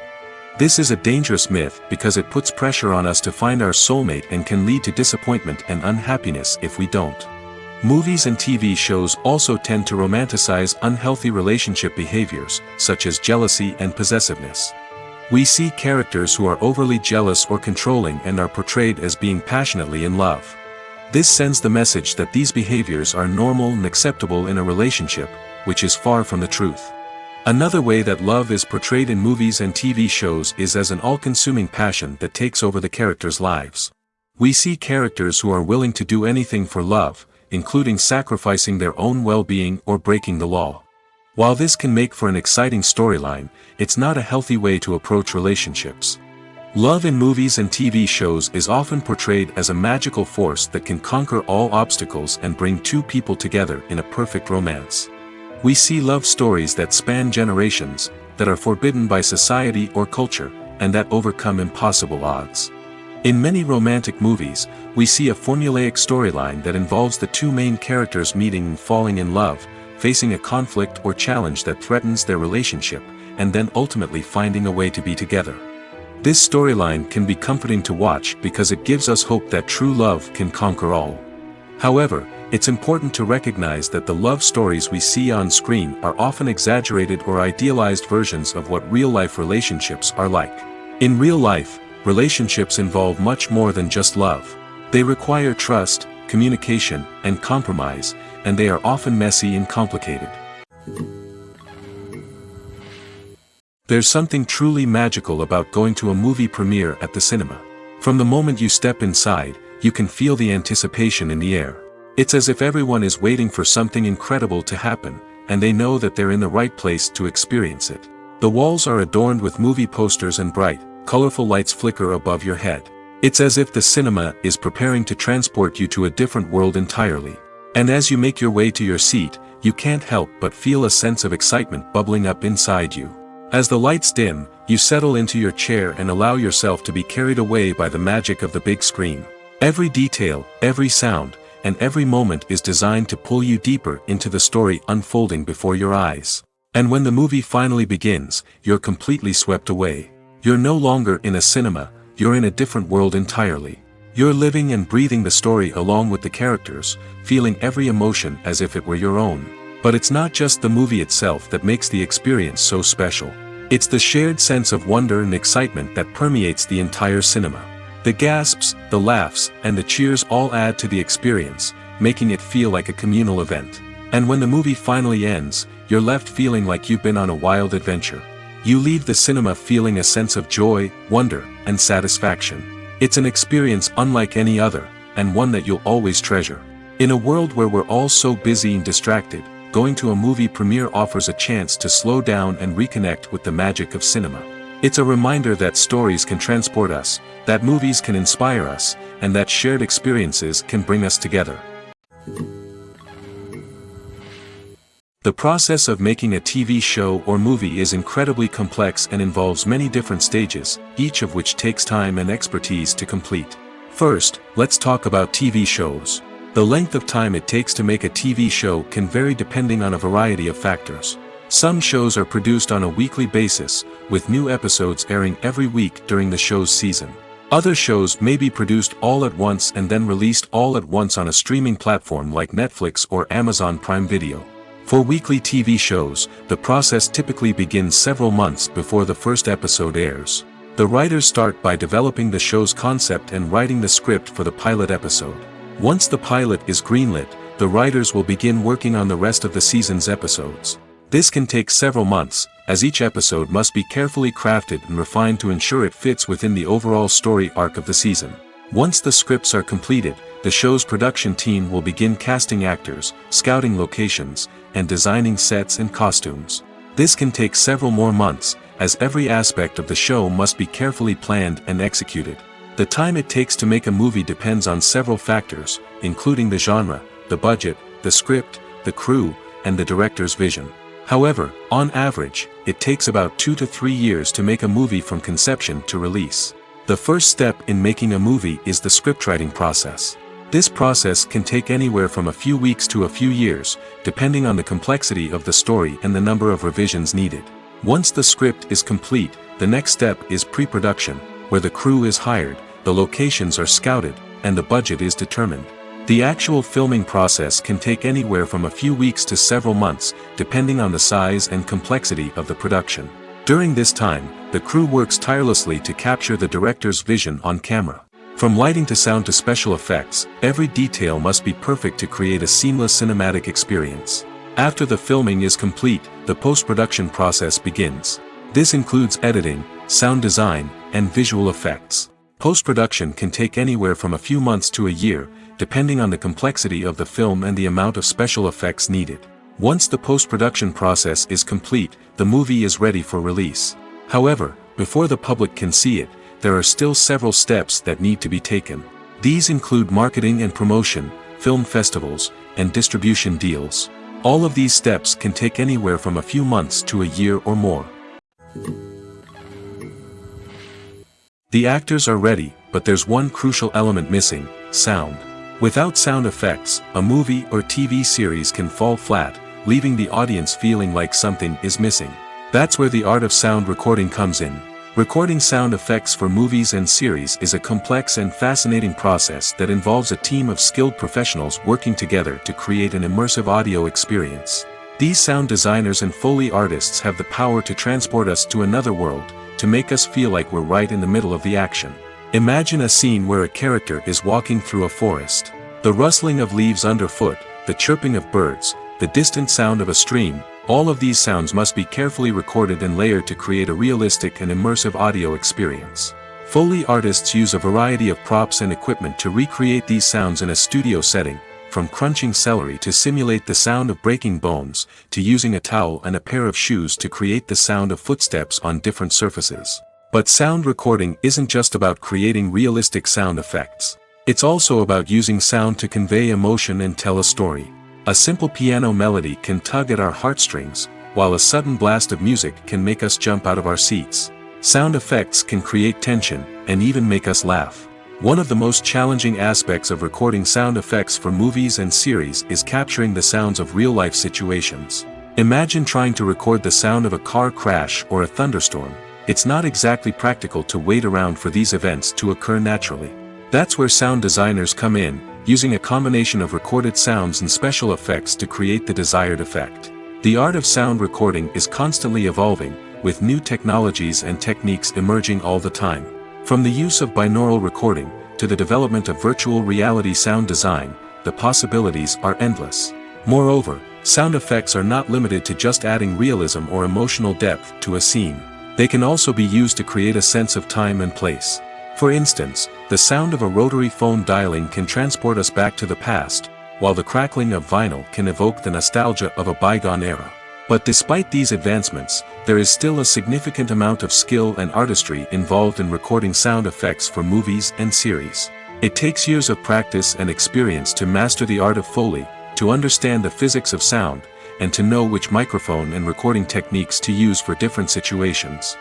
This is a dangerous myth because it puts pressure on us to find our soulmate and can lead to disappointment and unhappiness if we don't. Movies and TV shows also tend to romanticize unhealthy relationship behaviors, such as jealousy and possessiveness. We see characters who are overly jealous or controlling and are portrayed as being passionately in love. This sends the message that these behaviors are normal and acceptable in a relationship, which is far from the truth. Another way that love is portrayed in movies and TV shows is as an all-consuming passion that takes over the characters' lives. We see characters who are willing to do anything for love, including sacrificing their own well-being or breaking the law. While this can make for an exciting storyline, it's not a healthy way to approach relationships. Love in movies and TV shows is often portrayed as a magical force that can conquer all obstacles and bring two people together in a perfect romance. We see love stories that span generations, that are forbidden by society or culture, and that overcome impossible odds. In many romantic movies, we see a formulaic storyline that involves the two main characters meeting and falling in love, facing a conflict or challenge that threatens their relationship, and then ultimately finding a way to be together. This storyline can be comforting to watch because it gives us hope that true love can conquer all. However, it's important to recognize that the love stories we see on screen are often exaggerated or idealized versions of what real-life relationships are like. In real life, relationships involve much more than just love. They require trust, communication, and compromise, and they are often messy and complicated. There's something truly magical about going to a movie premiere at the cinema. From the moment you step inside, you can feel the anticipation in the air. It's as if everyone is waiting for something incredible to happen, and they know that they're in the right place to experience it. The walls are adorned with movie posters and bright, colorful lights flicker above your head. It's as if the cinema is preparing to transport you to a different world entirely. And as you make your way to your seat, you can't help but feel a sense of excitement bubbling up inside you. As the lights dim, you settle into your chair and allow yourself to be carried away by the magic of the big screen. Every detail, every sound, and every moment is designed to pull you deeper into the story unfolding before your eyes. And when the movie finally begins, you're completely swept away. You're no longer in a cinema, you're in a different world entirely. You're living and breathing the story along with the characters, feeling every emotion as if it were your own. But it's not just the movie itself that makes the experience so special. It's the shared sense of wonder and excitement that permeates the entire cinema. The gasps, the laughs, and the cheers all add to the experience, making it feel like a communal event. And when the movie finally ends, you're left feeling like you've been on a wild adventure. You leave the cinema feeling a sense of joy, wonder, and satisfaction. It's an experience unlike any other, and one that you'll always treasure. In a world where we're all so busy and distracted, going to a movie premiere offers a chance to slow down and reconnect with the magic of cinema. It's a reminder that stories can transport us, that movies can inspire us, and that shared experiences can bring us together. The process of making a TV show or movie is incredibly complex and involves many different stages, each of which takes time and expertise to complete. First, let's talk about TV shows. The length of time it takes to make a TV show can vary depending on a variety of factors. Some shows are produced on a weekly basis, with new episodes airing every week during the show's season. Other shows may be produced all at once and then released all at once on a streaming platform like Netflix or Amazon Prime Video. For weekly TV shows, the process typically begins several months before the first episode airs. The writers start by developing the show's concept and writing the script for the pilot episode. Once the pilot is greenlit, the writers will begin working on the rest of the season's episodes. This can take several months, as each episode must be carefully crafted and refined to ensure it fits within the overall story arc of the season. Once the scripts are completed, the show's production team will begin casting actors, scouting locations, and designing sets and costumes. This can take several more months, as every aspect of the show must be carefully planned and executed. The time it takes to make a movie depends on several factors, including the genre, the budget, the script, the crew, and the director's vision. However, on average, it takes about 2 to 3 years to make a movie from conception to release. The first step in making a movie is the scriptwriting process. This process can take anywhere from a few weeks to a few years, depending on the complexity of the story and the number of revisions needed. Once the script is complete, the next step is pre-production, where the crew is hired, the locations are scouted, and the budget is determined. The actual filming process can take anywhere from a few weeks to several months, depending on the size and complexity of the production. During this time, the crew works tirelessly to capture the director's vision on camera. From lighting to sound to special effects, every detail must be perfect to create a seamless cinematic experience. After the filming is complete, the post-production process begins. This includes editing, sound design, and visual effects. Post-production can take anywhere from a few months to a year, depending on the complexity of the film and the amount of special effects needed. Once the post-production process is complete, the movie is ready for release. However, before the public can see it, there are still several steps that need to be taken. These include marketing and promotion, film festivals, and distribution deals. All of these steps can take anywhere from a few months to a year or more. The actors are ready, but there's one crucial element missing: sound. Without sound effects, a movie or TV series can fall flat, leaving the audience feeling like something is missing. That's where the art of sound recording comes in. Recording sound effects for movies and series is a complex and fascinating process that involves a team of skilled professionals working together to create an immersive audio experience. These sound designers and Foley artists have the power to transport us to another world, to make us feel like we're right in the middle of the action. Imagine a scene where a character is walking through a forest. The rustling of leaves underfoot, the chirping of birds, the distant sound of a stream, all of these sounds must be carefully recorded and layered to create a realistic and immersive audio experience. Foley artists use a variety of props and equipment to recreate these sounds in a studio setting, from crunching celery to simulate the sound of breaking bones, to using a towel and a pair of shoes to create the sound of footsteps on different surfaces. But sound recording isn't just about creating realistic sound effects. It's also about using sound to convey emotion and tell a story. A simple piano melody can tug at our heartstrings, while a sudden blast of music can make us jump out of our seats. Sound effects can create tension, and even make us laugh. One of the most challenging aspects of recording sound effects for movies and series is capturing the sounds of real-life situations. Imagine trying to record the sound of a car crash or a thunderstorm. It's not exactly practical to wait around for these events to occur naturally. That's where sound designers come in, using a combination of recorded sounds and special effects to create the desired effect. The art of sound recording is constantly evolving, with new technologies and techniques emerging all the time. From the use of binaural recording, to the development of virtual reality sound design, the possibilities are endless. Moreover, sound effects are not limited to just adding realism or emotional depth to a scene. They can also be used to create a sense of time and place. For instance, the sound of a rotary phone dialing can transport us back to the past, while the crackling of vinyl can evoke the nostalgia of a bygone era. But despite these advancements, there is still a significant amount of skill and artistry involved in recording sound effects for movies and series. It takes years of practice and experience to master the art of Foley, to understand the physics of sound, and to know which microphone and recording techniques to use for different situations.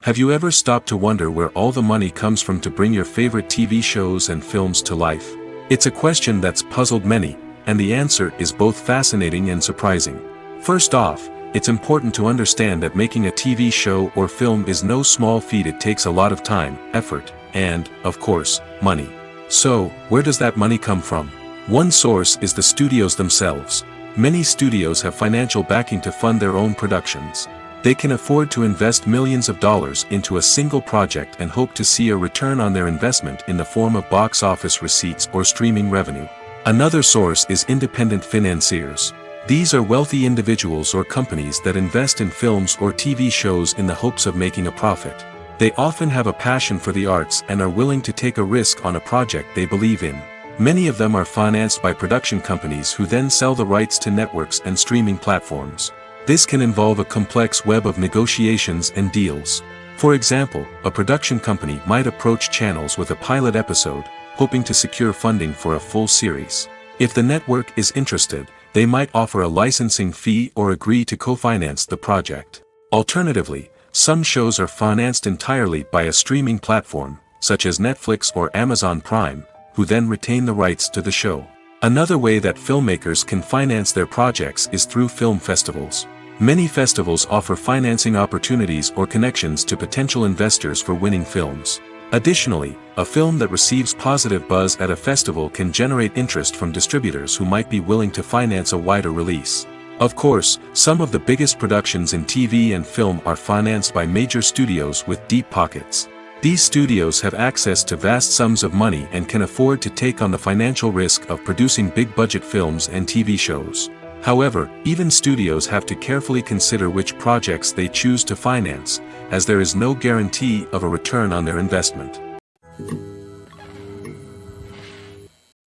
Have you ever stopped to wonder where all the money comes from to bring your favorite TV shows and films to life? It's a question that's puzzled many, and the answer is both fascinating and surprising. First off, it's important to understand that making a TV show or film is no small feat. It takes a lot of time, effort, and, of course, money. So, where does that money come from? One source is the studios themselves. Many studios have financial backing to fund their own productions. They can afford to invest millions of dollars into a single project and hope to see a return on their investment in the form of box office receipts or streaming revenue. Another source is independent financiers. These are wealthy individuals or companies that invest in films or TV shows in the hopes of making a profit. They often have a passion for the arts and are willing to take a risk on a project they believe in. Many of them are financed by production companies who then sell the rights to networks and streaming platforms. This can involve a complex web of negotiations and deals. For example, a production company might approach channels with a pilot episode, hoping to secure funding for a full series. If the network is interested, they might offer a licensing fee or agree to co-finance the project. Alternatively, some shows are financed entirely by a streaming platform, such as Netflix or Amazon Prime, who then retain the rights to the show. Another way that filmmakers can finance their projects is through film festivals. Many festivals offer financing opportunities or connections to potential investors for winning films. Additionally, a film that receives positive buzz at a festival can generate interest from distributors who might be willing to finance a wider release. Of course, some of the biggest productions in TV and film are financed by major studios with deep pockets. These studios have access to vast sums of money and can afford to take on the financial risk of producing big-budget films and TV shows. However, even studios have to carefully consider which projects they choose to finance, as there is no guarantee of a return on their investment.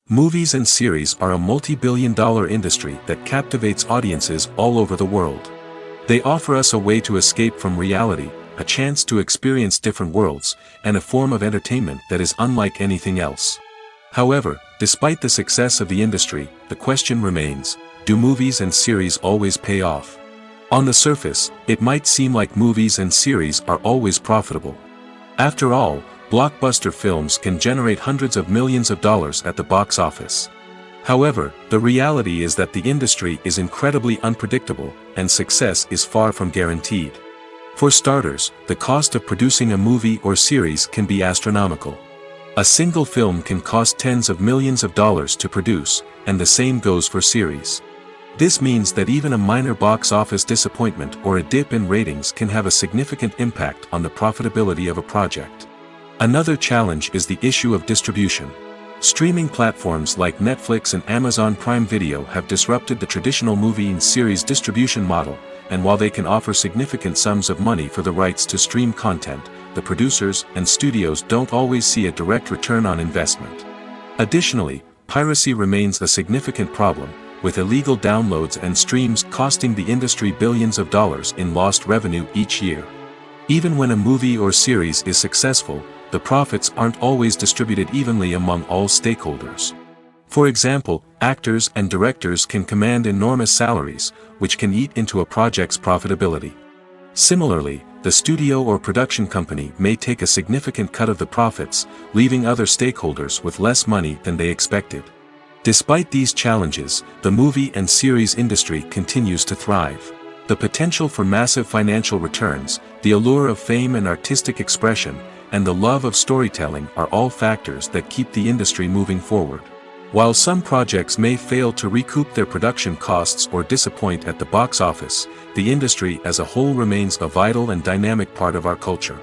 Movies and series are a multi-billion-dollar industry that captivates audiences all over the world. They offer us a way to escape from reality, a chance to experience different worlds, and a form of entertainment that is unlike anything else. However, despite the success of the industry, the question remains, do movies and series always pay off? On the surface, it might seem like movies and series are always profitable. After all, blockbuster films can generate hundreds of millions of dollars at the box office. However, the reality is that the industry is incredibly unpredictable, and success is far from guaranteed. For starters, the cost of producing a movie or series can be astronomical. A single film can cost tens of millions of dollars to produce, and the same goes for series. This means that even a minor box office disappointment or a dip in ratings can have a significant impact on the profitability of a project. Another challenge is the issue of distribution. Streaming platforms like Netflix and Amazon Prime Video have disrupted the traditional movie and series distribution model, and while they can offer significant sums of money for the rights to stream content, the producers and studios don't always see a direct return on investment. Additionally, piracy remains a significant problem, with illegal downloads and streams costing the industry billions of dollars in lost revenue each year. Even when a movie or series is successful, the profits aren't always distributed evenly among all stakeholders. For example, actors and directors can command enormous salaries, which can eat into a project's profitability. Similarly, the studio or production company may take a significant cut of the profits, leaving other stakeholders with less money than they expected. Despite these challenges, the movie and series industry continues to thrive. The potential for massive financial returns, the allure of fame and artistic expression, and the love of storytelling are all factors that keep the industry moving forward. While some projects may fail to recoup their production costs or disappoint at the box office, the industry as a whole remains a vital and dynamic part of our culture.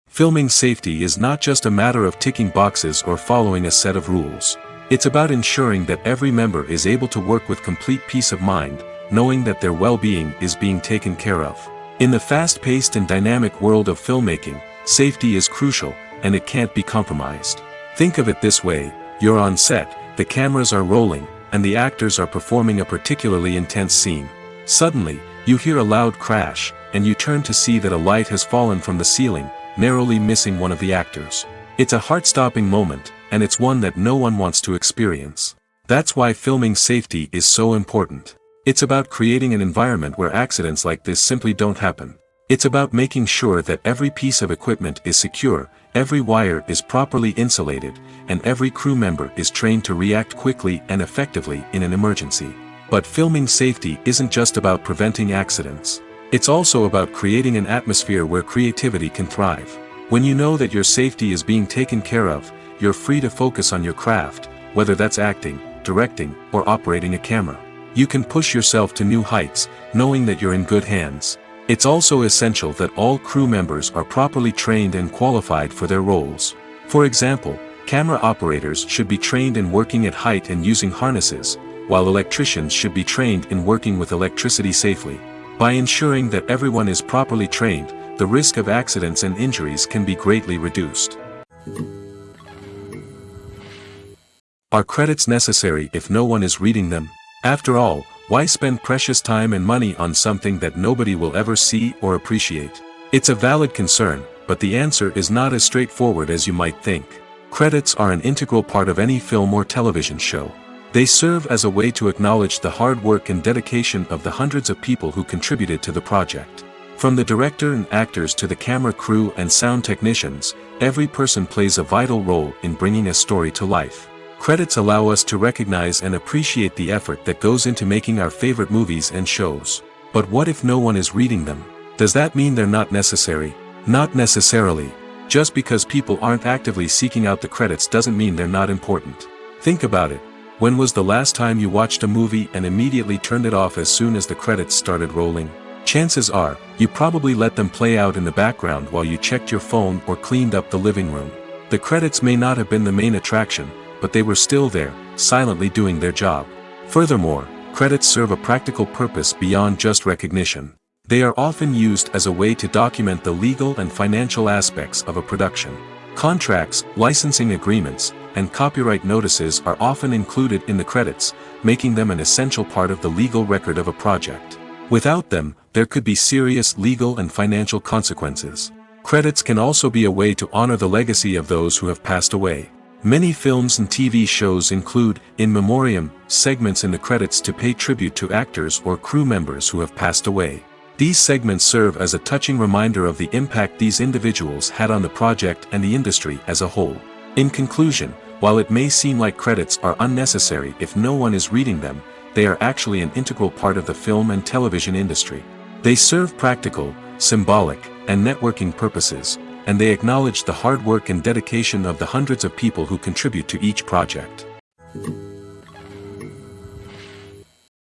Filming safety is not just a matter of ticking boxes or following a set of rules. It's about ensuring that every member is able to work with complete peace of mind, knowing that their well-being is being taken care of. In the fast-paced and dynamic world of filmmaking, safety is crucial, and it can't be compromised. Think of it this way: you're on set, the cameras are rolling, and the actors are performing a particularly intense scene. Suddenly, you hear a loud crash, and you turn to see that a light has fallen from the ceiling, narrowly missing one of the actors. It's a heart-stopping moment, and it's one that no one wants to experience. That's why filming safety is so important. It's about creating an environment where accidents like this simply don't happen. It's about making sure that every piece of equipment is secure, every wire is properly insulated, and every crew member is trained to react quickly and effectively in an emergency. But filming safety isn't just about preventing accidents. It's also about creating an atmosphere where creativity can thrive. When you know that your safety is being taken care of, you're free to focus on your craft, whether that's acting, directing, or operating a camera. you can push yourself to new heights, knowing that you're in good hands. It's also essential that all crew members are properly trained and qualified for their roles. For example, camera operators should be trained in working at height and using harnesses, while electricians should be trained in working with electricity safely. By ensuring that everyone is properly trained, the risk of accidents and injuries can be greatly reduced. Are credits necessary if no one is reading them? After all, why spend precious time and money on something that nobody will ever see or appreciate? It's a valid concern, but the answer is not as straightforward as you might think. Credits are an integral part of any film or television show. They serve as a way to acknowledge the hard work and dedication of the hundreds of people who contributed to the project. From the director and actors to the camera crew and sound technicians, every person plays a vital role in bringing a story to life. Credits allow us to recognize and appreciate the effort that goes into making our favorite movies and shows. But what if no one is reading them? Does that mean they're not necessary? Not necessarily. Just because people aren't actively seeking out the credits doesn't mean they're not important. Think about it. When was the last time you watched a movie and immediately turned it off as soon as the credits started rolling? Chances are, you probably let them play out in the background while you checked your phone or cleaned up the living room. The credits may not have been the main attraction, but they were still there, silently doing their job. Furthermore, credits serve a practical purpose beyond just recognition. They are often used as a way to document the legal and financial aspects of a production. Contracts, licensing agreements, and copyright notices are often included in the credits, making them an essential part of the legal record of a project. Without them, there could be serious legal and financial consequences. Credits can also be a way to honor the legacy of those who have passed away. Many films and TV shows include, in memoriam, segments in the credits to pay tribute to actors or crew members who have passed away. These segments serve as a touching reminder of the impact these individuals had on the project and the industry as a whole. In conclusion, while it may seem like credits are unnecessary if no one is reading them, they are actually an integral part of the film and television industry. They serve practical, symbolic, and networking purposes, and they acknowledge the hard work and dedication of the hundreds of people who contribute to each project.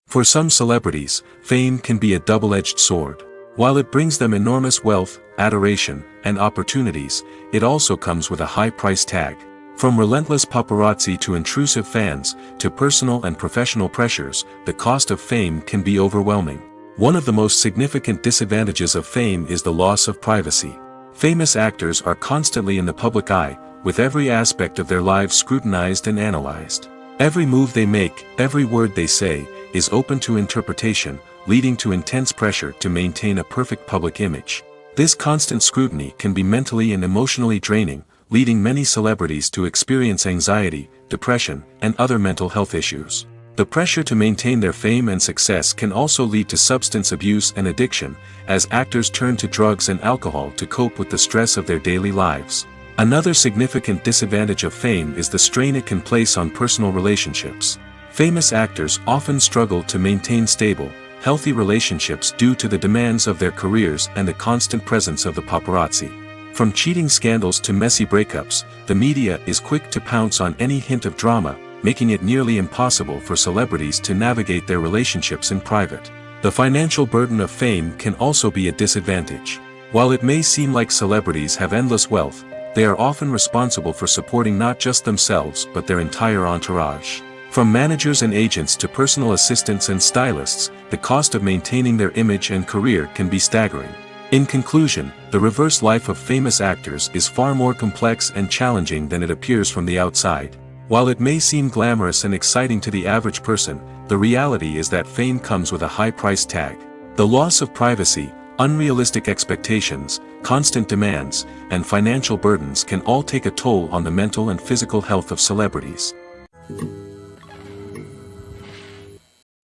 For some celebrities, fame can be a double-edged sword. While it brings them enormous wealth, adoration, and opportunities, it also comes with a high price tag. From relentless paparazzi to intrusive fans, to personal and professional pressures, the cost of fame can be overwhelming. One of the most significant disadvantages of fame is the loss of privacy. Famous actors are constantly in the public eye, with every aspect of their lives scrutinized and analyzed. Every move they make, every word they say, is open to interpretation, leading to intense pressure to maintain a perfect public image. This constant scrutiny can be mentally and emotionally draining, leading many celebrities to experience anxiety, depression, and other mental health issues. The pressure to maintain their fame and success can also lead to substance abuse and addiction, as actors turn to drugs and alcohol to cope with the stress of their daily lives. Another significant disadvantage of fame is the strain it can place on personal relationships. Famous actors often struggle to maintain stable, healthy relationships due to the demands of their careers and the constant presence of the paparazzi. From cheating scandals to messy breakups, the media is quick to pounce on any hint of drama, making it nearly impossible for celebrities to navigate their relationships in private. The financial burden of fame can also be a disadvantage. While it may seem like celebrities have endless wealth, they are often responsible for supporting not just themselves but their entire entourage. From managers and agents to personal assistants and stylists, the cost of maintaining their image and career can be staggering. In conclusion, the reverse life of famous actors is far more complex and challenging than it appears from the outside. While it may seem glamorous and exciting to the average person, the reality is that fame comes with a high price tag. The loss of privacy, unrealistic expectations, constant demands, and financial burdens can all take a toll on the mental and physical health of celebrities.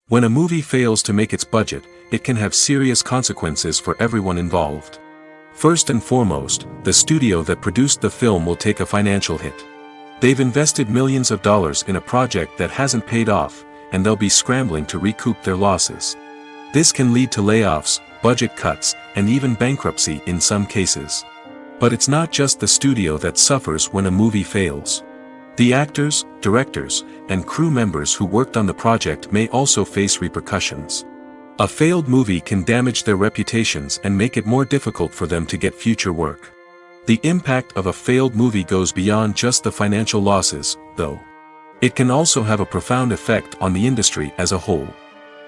When a movie fails to make its budget, it can have serious consequences for everyone involved. First and foremost, the studio that produced the film will take a financial hit. They've invested millions of dollars in a project that hasn't paid off, and they'll be scrambling to recoup their losses. This can lead to layoffs, budget cuts, and even bankruptcy in some cases. But it's not just the studio that suffers when a movie fails. The actors, directors, and crew members who worked on the project may also face repercussions. A failed movie can damage their reputations and make it more difficult for them to get future work. The impact of a failed movie goes beyond just the financial losses, though. It can also have a profound effect on the industry as a whole.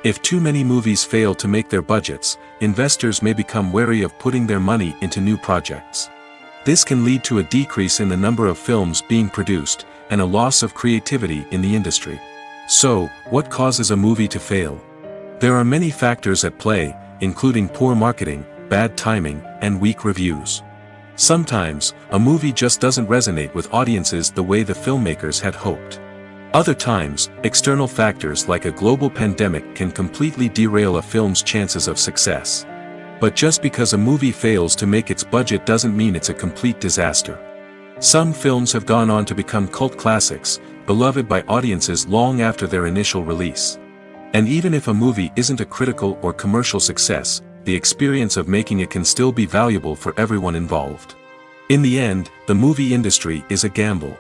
If too many movies fail to make their budgets, investors may become wary of putting their money into new projects. This can lead to a decrease in the number of films being produced, and a loss of creativity in the industry. So, what causes a movie to fail? There are many factors at play, including poor marketing, bad timing, and weak reviews. Sometimes, a movie just doesn't resonate with audiences the way the filmmakers had hoped. Other times, external factors like a global pandemic can completely derail a film's chances of success. But just because a movie fails to make its budget doesn't mean it's a complete disaster. Some films have gone on to become cult classics, beloved by audiences long after their initial release. And even if a movie isn't a critical or commercial success, the experience of making it can still be valuable for everyone involved. In the end, the movie industry is a gamble.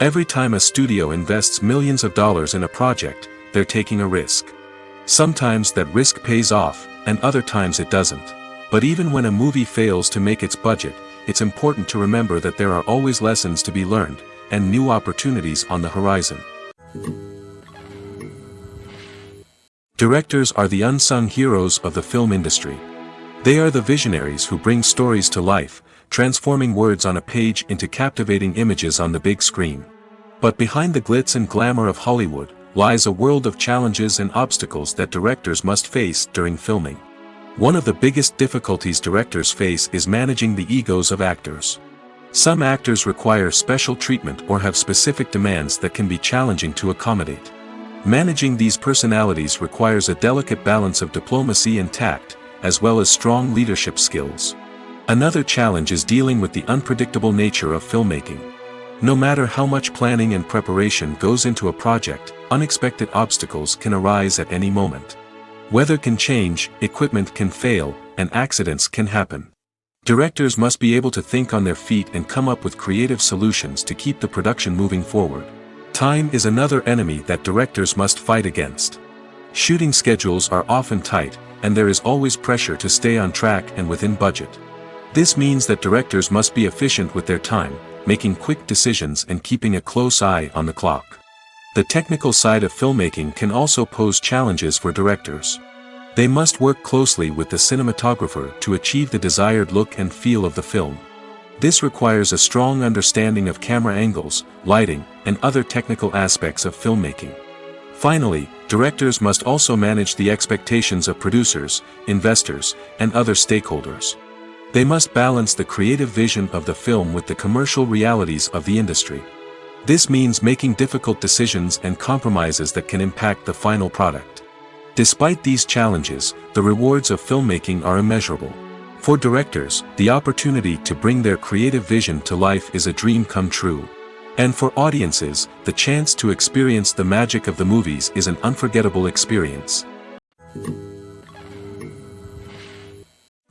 Every time a studio invests millions of dollars in a project, they're taking a risk. Sometimes that risk pays off, and other times it doesn't. But even when a movie fails to make its budget, it's important to remember that there are always lessons to be learned, and new opportunities on the horizon. Directors are the unsung heroes of the film industry. They are the visionaries who bring stories to life, transforming words on a page into captivating images on the big screen. But behind the glitz and glamour of Hollywood, lies a world of challenges and obstacles that directors must face during filming. One of the biggest difficulties directors face is managing the egos of actors. Some actors require special treatment or have specific demands that can be challenging to accommodate. Managing these personalities requires a delicate balance of diplomacy and tact, as well as strong leadership skills. Another challenge is dealing with the unpredictable nature of filmmaking. No matter how much planning and preparation goes into a project, unexpected obstacles can arise at any moment. Weather can change, equipment can fail, and accidents can happen. Directors must be able to think on their feet and come up with creative solutions to keep the production moving forward. Time is another enemy that directors must fight against. Shooting schedules are often tight, and there is always pressure to stay on track and within budget. This means that directors must be efficient with their time, making quick decisions and keeping a close eye on the clock. The technical side of filmmaking can also pose challenges for directors. They must work closely with the cinematographer to achieve the desired look and feel of the film. This requires a strong understanding of camera angles, lighting, and other technical aspects of filmmaking. Finally, directors must also manage the expectations of producers, investors, and other stakeholders. They must balance the creative vision of the film with the commercial realities of the industry. This means making difficult decisions and compromises that can impact the final product. Despite these challenges, the rewards of filmmaking are immeasurable. For directors, the opportunity to bring their creative vision to life is a dream come true. And for audiences, the chance to experience the magic of the movies is an unforgettable experience.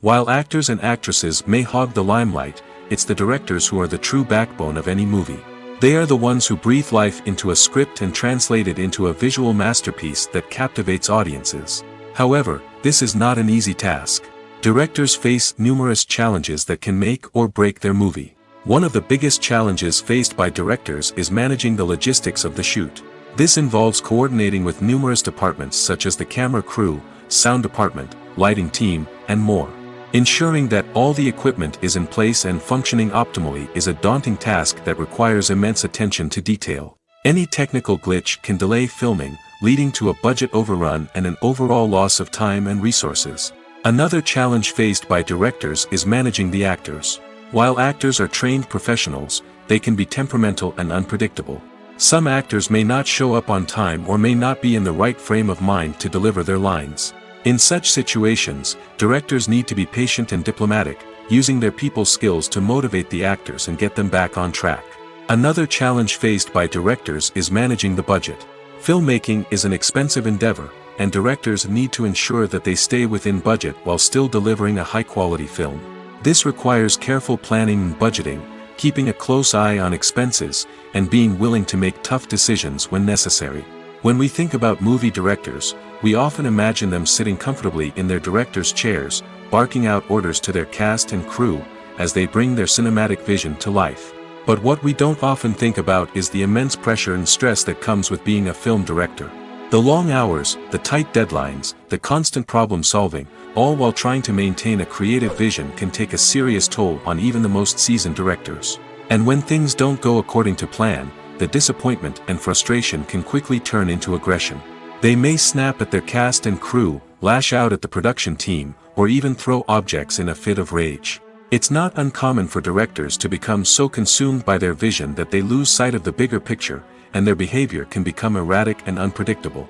While actors and actresses may hog the limelight, it's the directors who are the true backbone of any movie. They are the ones who breathe life into a script and translate it into a visual masterpiece that captivates audiences. However, this is not an easy task. Directors face numerous challenges that can make or break their movie. One of the biggest challenges faced by directors is managing the logistics of the shoot. This involves coordinating with numerous departments such as the camera crew, sound department, lighting team, and more. Ensuring that all the equipment is in place and functioning optimally is a daunting task that requires immense attention to detail. Any technical glitch can delay filming, leading to a budget overrun and an overall loss of time and resources. Another challenge faced by directors is managing the actors. While actors are trained professionals, they can be temperamental and unpredictable. Some actors may not show up on time or may not be in the right frame of mind to deliver their lines. In such situations, directors need to be patient and diplomatic, using their people skills to motivate the actors and get them back on track. Another challenge faced by directors is managing the budget. Filmmaking is an expensive endeavor, and directors need to ensure that they stay within budget while still delivering a high-quality film. This requires careful planning and budgeting, keeping a close eye on expenses, and being willing to make tough decisions when necessary. When we think about movie directors, we often imagine them sitting comfortably in their director's chairs, barking out orders to their cast and crew, as they bring their cinematic vision to life. But what we don't often think about is the immense pressure and stress that comes with being a film director. The long hours, the tight deadlines, the constant problem solving, all while trying to maintain a creative vision can take a serious toll on even the most seasoned directors. And when things don't go according to plan, the disappointment and frustration can quickly turn into aggression. They may snap at their cast and crew, lash out at the production team, or even throw objects in a fit of rage. It's not uncommon for directors to become so consumed by their vision that they lose sight of the bigger picture, and their behavior can become erratic and unpredictable.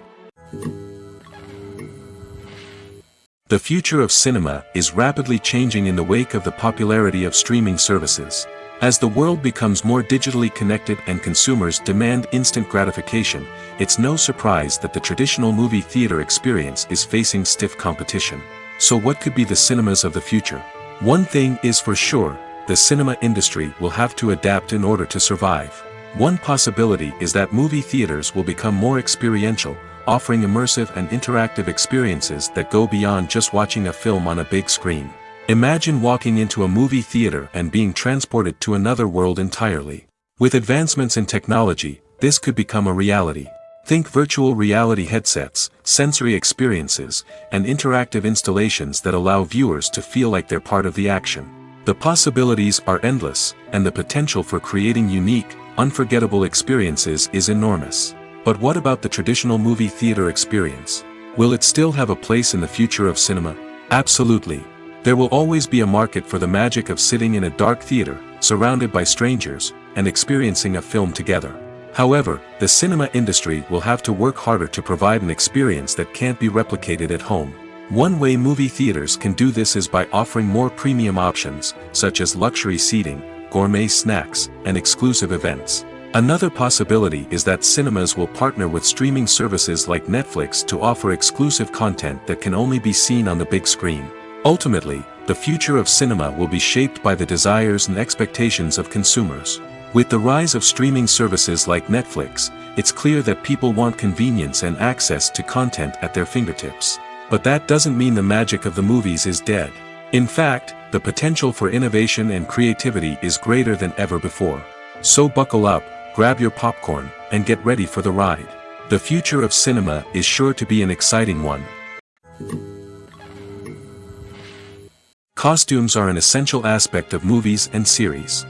The future of cinema is rapidly changing in the wake of the popularity of streaming services. As the world becomes more digitally connected and consumers demand instant gratification, it's no surprise that the traditional movie theater experience is facing stiff competition. So what could be the cinemas of the future? One thing is for sure, the cinema industry will have to adapt in order to survive. One possibility is that movie theaters will become more experiential, offering immersive and interactive experiences that go beyond just watching a film on a big screen. Imagine walking into a movie theater and being transported to another world entirely. With advancements in technology, this could become a reality. Think virtual reality headsets, sensory experiences, and interactive installations that allow viewers to feel like they're part of the action. The possibilities are endless, and the potential for creating unique, unforgettable experiences is enormous. But what about the traditional movie theater experience? Will it still have a place in the future of cinema? Absolutely. There will always be a market for the magic of sitting in a dark theater, surrounded by strangers, and experiencing a film together. However, the cinema industry will have to work harder to provide an experience that can't be replicated at home. One way movie theaters can do this is by offering more premium options, such as luxury seating, gourmet snacks, and exclusive events. Another possibility is that cinemas will partner with streaming services like Netflix to offer exclusive content that can only be seen on the big screen. Ultimately, the future of cinema will be shaped by the desires and expectations of consumers. With the rise of streaming services like Netflix, it's clear that people want convenience and access to content at their fingertips. But that doesn't mean the magic of the movies is dead. In fact, the potential for innovation and creativity is greater than ever before. So buckle up, grab your popcorn, and get ready for the ride. The future of cinema is sure to be an exciting one. Costumes are an essential aspect of movies and series.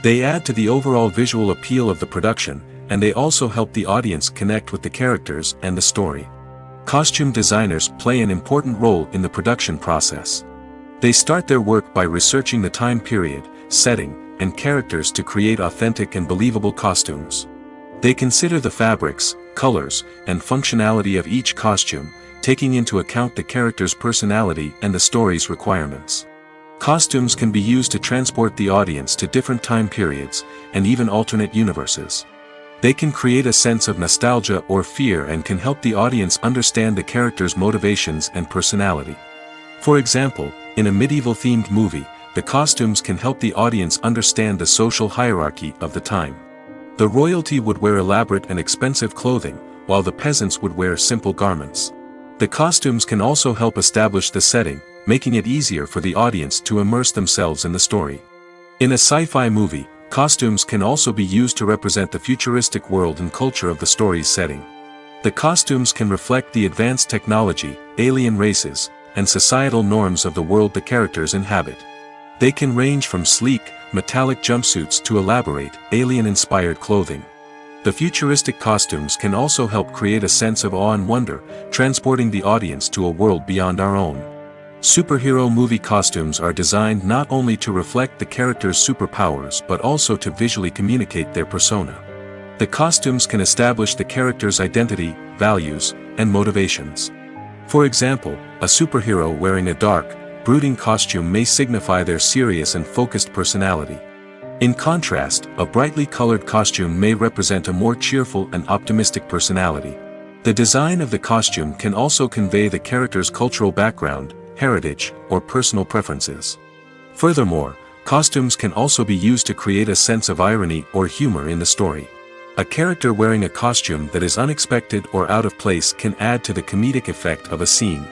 They add to the overall visual appeal of the production, and they also help the audience connect with the characters and the story. Costume designers play an important role in the production process. They start their work by researching the time period, setting, and characters to create authentic and believable costumes. They consider the fabrics, colors, and functionality of each costume, taking into account the character's personality and the story's requirements. Costumes can be used to transport the audience to different time periods, and even alternate universes. They can create a sense of nostalgia or fear and can help the audience understand the character's motivations and personality. For example, in a medieval-themed movie, the costumes can help the audience understand the social hierarchy of the time. The royalty would wear elaborate and expensive clothing, while the peasants would wear simple garments. The costumes can also help establish the setting, making it easier for the audience to immerse themselves in the story. In a sci-fi movie, costumes can also be used to represent the futuristic world and culture of the story's setting. The costumes can reflect the advanced technology, alien races, and societal norms of the world the characters inhabit. They can range from sleek, metallic jumpsuits to elaborate, alien-inspired clothing. The futuristic costumes can also help create a sense of awe and wonder, transporting the audience to a world beyond our own. Superhero movie costumes are designed not only to reflect the character's superpowers but also to visually communicate their persona. The costumes can establish the character's identity, values, and motivations. For example, a superhero wearing a dark, brooding costume may signify their serious and focused personality. In contrast, a brightly colored costume may represent a more cheerful and optimistic personality. The design of the costume can also convey the character's cultural background, heritage, or personal preferences. Furthermore, Costumes can also be used to create a sense of irony or humor in the story. A character wearing a costume that is unexpected or out of place can add to the comedic effect of a scene.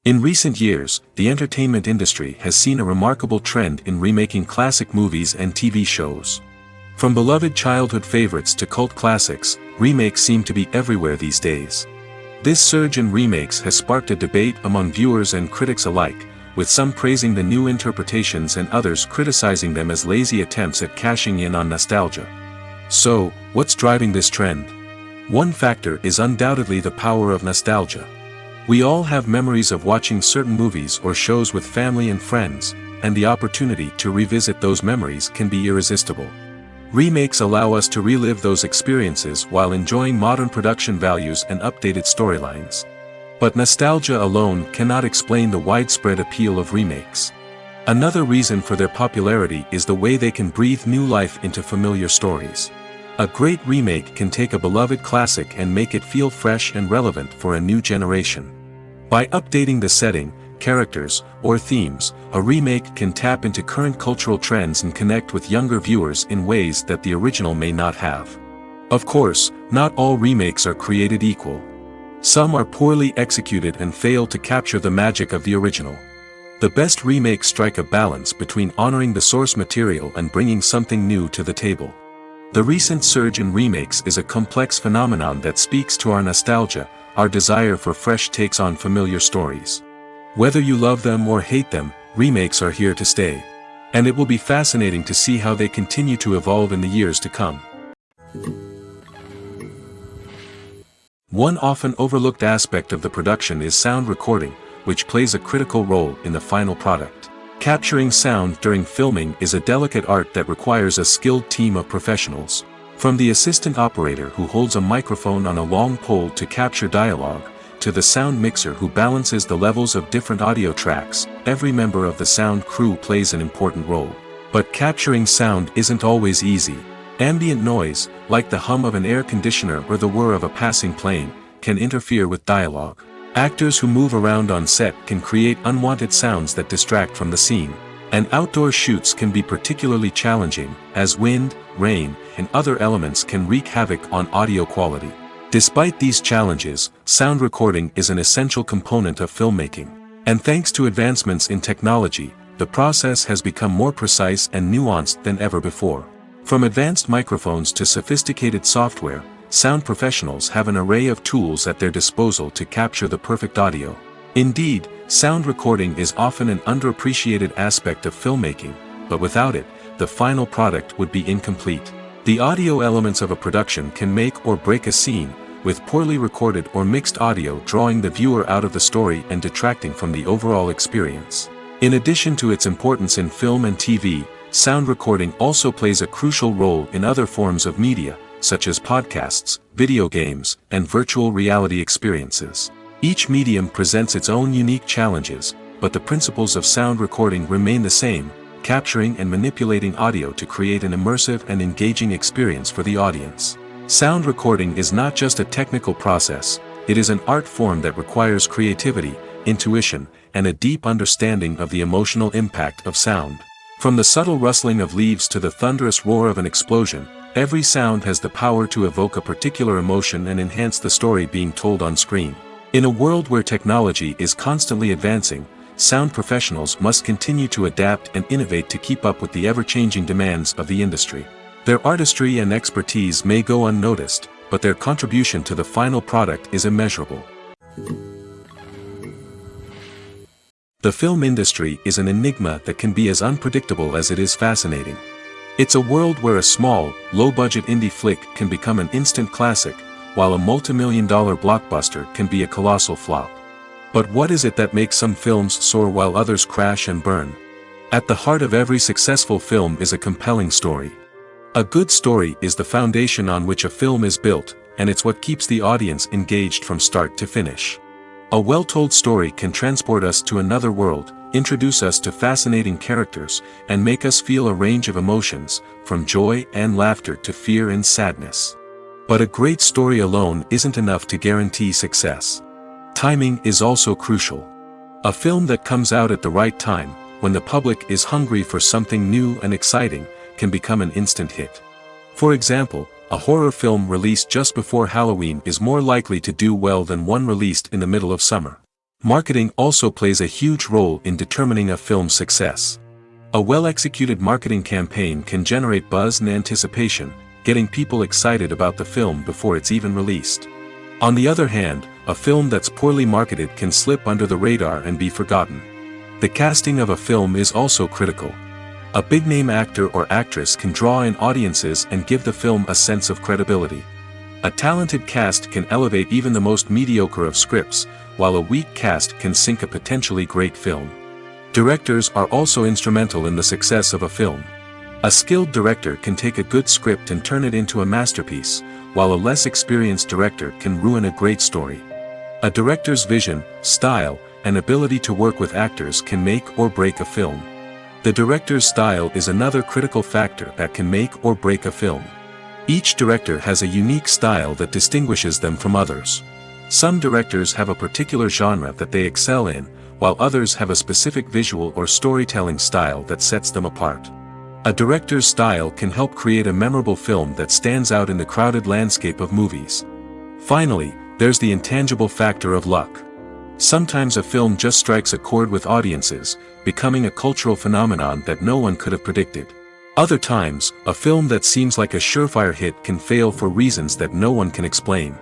In recent years, the entertainment industry has seen a remarkable trend in remaking classic movies and TV shows. From beloved childhood favorites to cult classics, remakes seem to be everywhere these days. This surge in remakes has sparked a debate among viewers and critics alike, with some praising the new interpretations and others criticizing them as lazy attempts at cashing in on nostalgia. So, what's driving this trend? One factor is undoubtedly the power of nostalgia. We all have memories of watching certain movies or shows with family and friends, and the opportunity to revisit those memories can be irresistible. Remakes allow us to relive those experiences while enjoying modern production values and updated storylines. But nostalgia alone cannot explain the widespread appeal of remakes. Another reason for their popularity is the way they can breathe new life into familiar stories. A great remake can take a beloved classic and make it feel fresh and relevant for a new generation. By updating the setting, characters, or themes, a remake can tap into current cultural trends and connect with younger viewers in ways that the original may not have. Of course, not all remakes are created equal. Some are poorly executed and fail to capture the magic of the original. The best remakes strike a balance between honoring the source material and bringing something new to the table. The recent surge in remakes is a complex phenomenon that speaks to our nostalgia, our desire for fresh takes on familiar stories. Whether you love them or hate them, remakes are here to stay. And it will be fascinating to see how they continue to evolve in the years to come. One often overlooked aspect of the production is sound recording, which plays a critical role in the final product. Capturing sound during filming is a delicate art that requires a skilled team of professionals. From the assistant operator who holds a microphone on a long pole to capture dialogue, to the sound mixer who balances the levels of different audio tracks, every member of the sound crew plays an important role. But capturing sound isn't always easy. Ambient noise, like the hum of an air conditioner or the whir of a passing plane, can interfere with dialogue. Actors who move around on set can create unwanted sounds that distract from the scene. And outdoor shoots can be particularly challenging, as wind, rain, and other elements can wreak havoc on audio quality. Despite these challenges, sound recording is an essential component of filmmaking. And thanks to advancements in technology, the process has become more precise and nuanced than ever before. From advanced microphones to sophisticated software, sound professionals have an array of tools at their disposal to capture the perfect audio. Indeed, sound recording is often an underappreciated aspect of filmmaking, but without it, the final product would be incomplete. The audio elements of a production can make or break a scene, with poorly recorded or mixed audio drawing the viewer out of the story and detracting from the overall experience. In addition to its importance in film and TV, sound recording also plays a crucial role in other forms of media, such as podcasts, video games, and virtual reality experiences. Each medium presents its own unique challenges, but the principles of sound recording remain the same, capturing and manipulating audio to create an immersive and engaging experience for the audience. Sound recording is not just a technical process, it is an art form that requires creativity, intuition, and a deep understanding of the emotional impact of sound. From the subtle rustling of leaves to the thunderous roar of an explosion, every sound has the power to evoke a particular emotion and enhance the story being told on screen. In a world where technology is constantly advancing, sound professionals must continue to adapt and innovate to keep up with the ever-changing demands of the industry. Their artistry and expertise may go unnoticed, but their contribution to the final product is immeasurable. The film industry is an enigma that can be as unpredictable as it is fascinating. It's a world where a small, low-budget indie flick can become an instant classic, while a multi-million-dollar blockbuster can be a colossal flop. But what is it that makes some films soar while others crash and burn? At the heart of every successful film is a compelling story. A good story is the foundation on which a film is built, and it's what keeps the audience engaged from start to finish. A well-told story can transport us to another world, introduce us to fascinating characters, and make us feel a range of emotions, from joy and laughter to fear and sadness. But a great story alone isn't enough to guarantee success. Timing is also crucial. A film that comes out at the right time, when the public is hungry for something new and exciting, can become an instant hit. For example, a horror film released just before Halloween is more likely to do well than one released in the middle of summer. Marketing also plays a huge role in determining a film's success. A well-executed marketing campaign can generate buzz and anticipation, getting people excited about the film before it's even released. On the other hand, a film that's poorly marketed can slip under the radar and be forgotten. The casting of a film is also critical. A big-name actor or actress can draw in audiences and give the film a sense of credibility. A talented cast can elevate even the most mediocre of scripts, while a weak cast can sink a potentially great film. Directors are also instrumental in the success of a film. A skilled director can take a good script and turn it into a masterpiece, while a less experienced director can ruin a great story. A director's vision, style, and ability to work with actors can make or break a film. The director's style is another critical factor that can make or break a film. Each director has a unique style that distinguishes them from others. Some directors have a particular genre that they excel in, while others have a specific visual or storytelling style that sets them apart. A director's style can help create a memorable film that stands out in the crowded landscape of movies. Finally, there's the intangible factor of luck. Sometimes a film just strikes a chord with audiences, becoming a cultural phenomenon that no one could have predicted. Other times, a film that seems like a surefire hit can fail for reasons that no one can explain.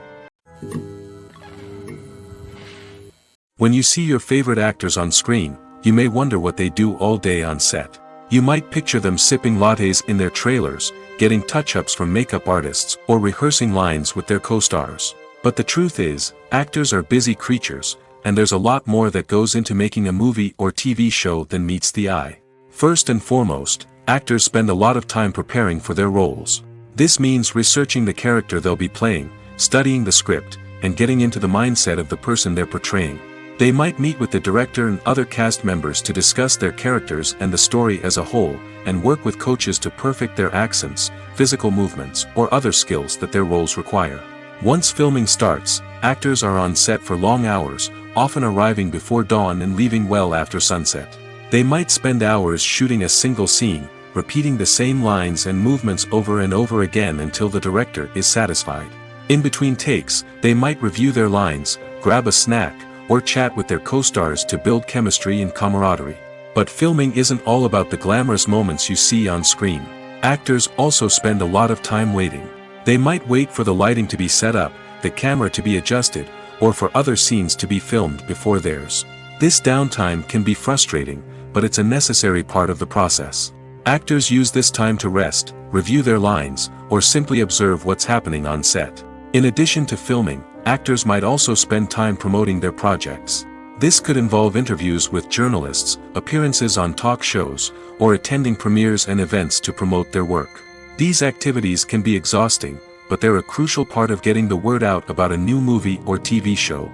When you see your favorite actors on screen, you may wonder what they do all day on set. You might picture them sipping lattes in their trailers, getting touch-ups from makeup artists, or rehearsing lines with their co-stars. But the truth is, actors are busy creatures, and there's a lot more that goes into making a movie or TV show than meets the eye. First and foremost, actors spend a lot of time preparing for their roles. This means researching the character they'll be playing, studying the script, and getting into the mindset of the person they're portraying. They might meet with the director and other cast members to discuss their characters and the story as a whole, and work with coaches to perfect their accents, physical movements, or other skills that their roles require. Once filming starts, actors are on set for long hours, often arriving before dawn and leaving well after sunset. They might spend hours shooting a single scene, repeating the same lines and movements over and over again until the director is satisfied. In between takes, they might review their lines, grab a snack, or chat with their co-stars to build chemistry and camaraderie. But filming isn't all about the glamorous moments you see on screen. Actors also spend a lot of time waiting. They might wait for the lighting to be set up, the camera to be adjusted, or for other scenes to be filmed before theirs. This downtime can be frustrating, but it's a necessary part of the process. Actors use this time to rest, review their lines, or simply observe what's happening on set. In addition to filming, actors might also spend time promoting their projects. This could involve interviews with journalists, appearances on talk shows, or attending premieres and events to promote their work. These activities can be exhausting, but they're a crucial part of getting the word out about a new movie or TV show.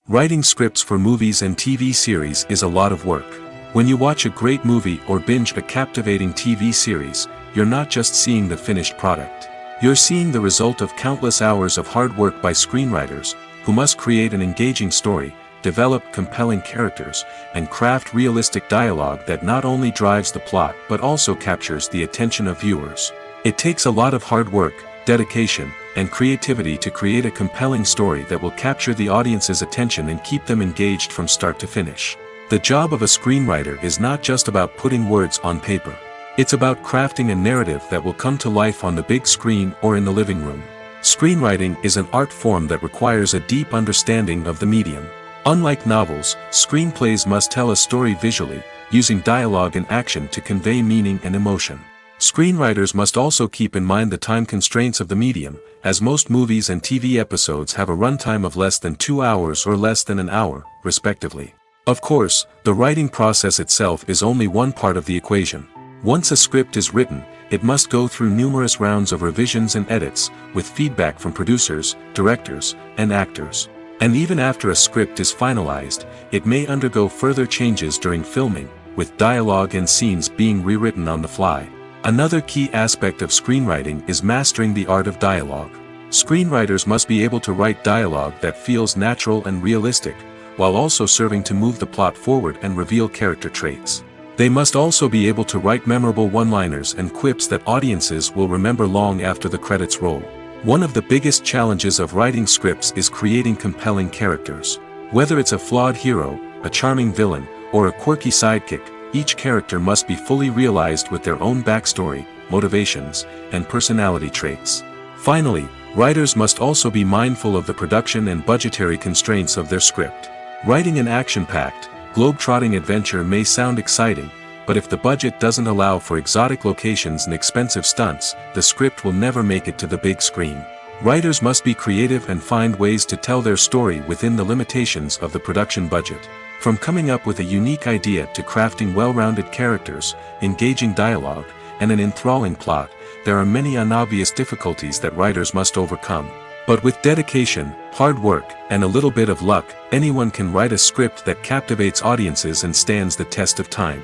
Writing scripts for movies and TV series is a lot of work. When you watch a great movie or binge a captivating TV series, you're not just seeing the finished product. You're seeing the result of countless hours of hard work by screenwriters, who must create an engaging story, develop compelling characters, and craft realistic dialogue that not only drives the plot but also captures the attention of viewers. It takes a lot of hard work, dedication, and creativity to create a compelling story that will capture the audience's attention and keep them engaged from start to finish. The job of a screenwriter is not just about putting words on paper. It's about crafting a narrative that will come to life on the big screen or in the living room. Screenwriting is an art form that requires a deep understanding of the medium. Unlike novels, screenplays must tell a story visually, using dialogue and action to convey meaning and emotion. Screenwriters must also keep in mind the time constraints of the medium, as most movies and TV episodes have a runtime of less than 2 hours or less than an hour, respectively. Of course, the writing process itself is only one part of the equation. Once a script is written, it must go through numerous rounds of revisions and edits, with feedback from producers, directors, and actors. And even after a script is finalized, it may undergo further changes during filming, with dialogue and scenes being rewritten on the fly. Another key aspect of screenwriting is mastering the art of dialogue. Screenwriters must be able to write dialogue that feels natural and realistic, while also serving to move the plot forward and reveal character traits. They must also be able to write memorable one-liners and quips that audiences will remember long after the credits roll. One of the biggest challenges of writing scripts is creating compelling characters. Whether it's a flawed hero, a charming villain, or a quirky sidekick, each character must be fully realized with their own backstory, motivations, and personality traits. Finally, writers must also be mindful of the production and budgetary constraints of their script. Writing an action-packed, globe-trotting adventure may sound exciting, but if the budget doesn't allow for exotic locations and expensive stunts, the script will never make it to the big screen. Writers must be creative and find ways to tell their story within the limitations of the production budget. From coming up with a unique idea to crafting well-rounded characters, engaging dialogue, and an enthralling plot, there are many unobvious difficulties that writers must overcome. But with dedication, hard work, and a little bit of luck, anyone can write a script that captivates audiences and stands the test of time.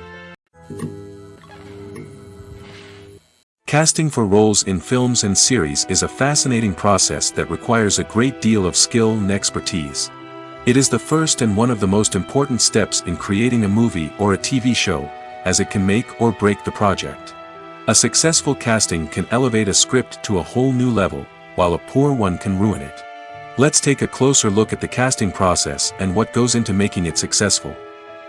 Casting for roles in films and series is a fascinating process that requires a great deal of skill and expertise. It is the first and one of the most important steps in creating a movie or a TV show, as it can make or break the project. A successful casting can elevate a script to a whole new level, while a poor one can ruin it. Let's take a closer look at the casting process and what goes into making it successful.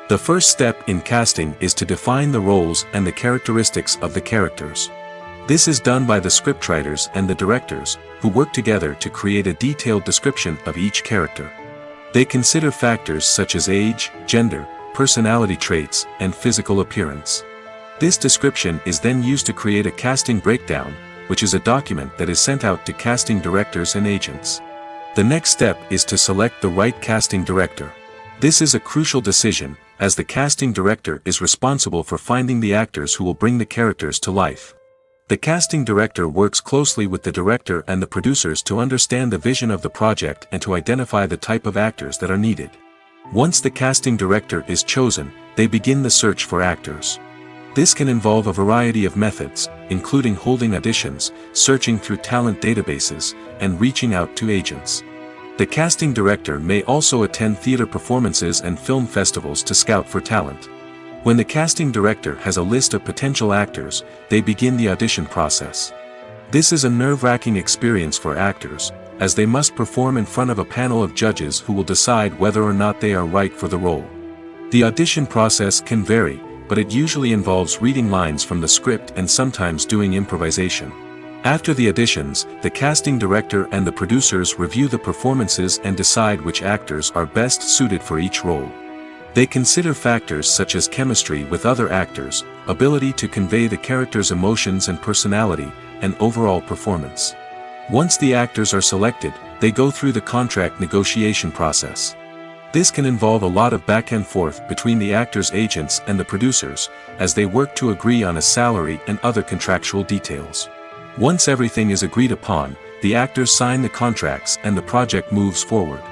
The first step in casting is to define the roles and the characteristics of the characters. This is done by the scriptwriters and the directors, who work together to create a detailed description of each character. They consider factors such as age, gender, personality traits, and physical appearance. This description is then used to create a casting breakdown, which is a document that is sent out to casting directors and agents. The next step is to select the right casting director. This is a crucial decision, as the casting director is responsible for finding the actors who will bring the characters to life. The casting director works closely with the director and the producers to understand the vision of the project and to identify the type of actors that are needed. Once the casting director is chosen, they begin the search for actors. This can involve a variety of methods, including holding auditions, searching through talent databases, and reaching out to agents. The casting director may also attend theater performances and film festivals to scout for talent. When the casting director has a list of potential actors, they begin the audition process. This is a nerve-wracking experience for actors, as they must perform in front of a panel of judges who will decide whether or not they are right for the role. The audition process can vary, but it usually involves reading lines from the script and sometimes doing improvisation. After the auditions, the casting director and the producers review the performances and decide which actors are best suited for each role. They consider factors such as chemistry with other actors, ability to convey the character's emotions and personality, and overall performance. Once the actors are selected, they go through the contract negotiation process. This can involve a lot of back and forth between the actors' agents and the producers, as they work to agree on a salary and other contractual details. Once everything is agreed upon, the actors sign the contracts and the project moves forward.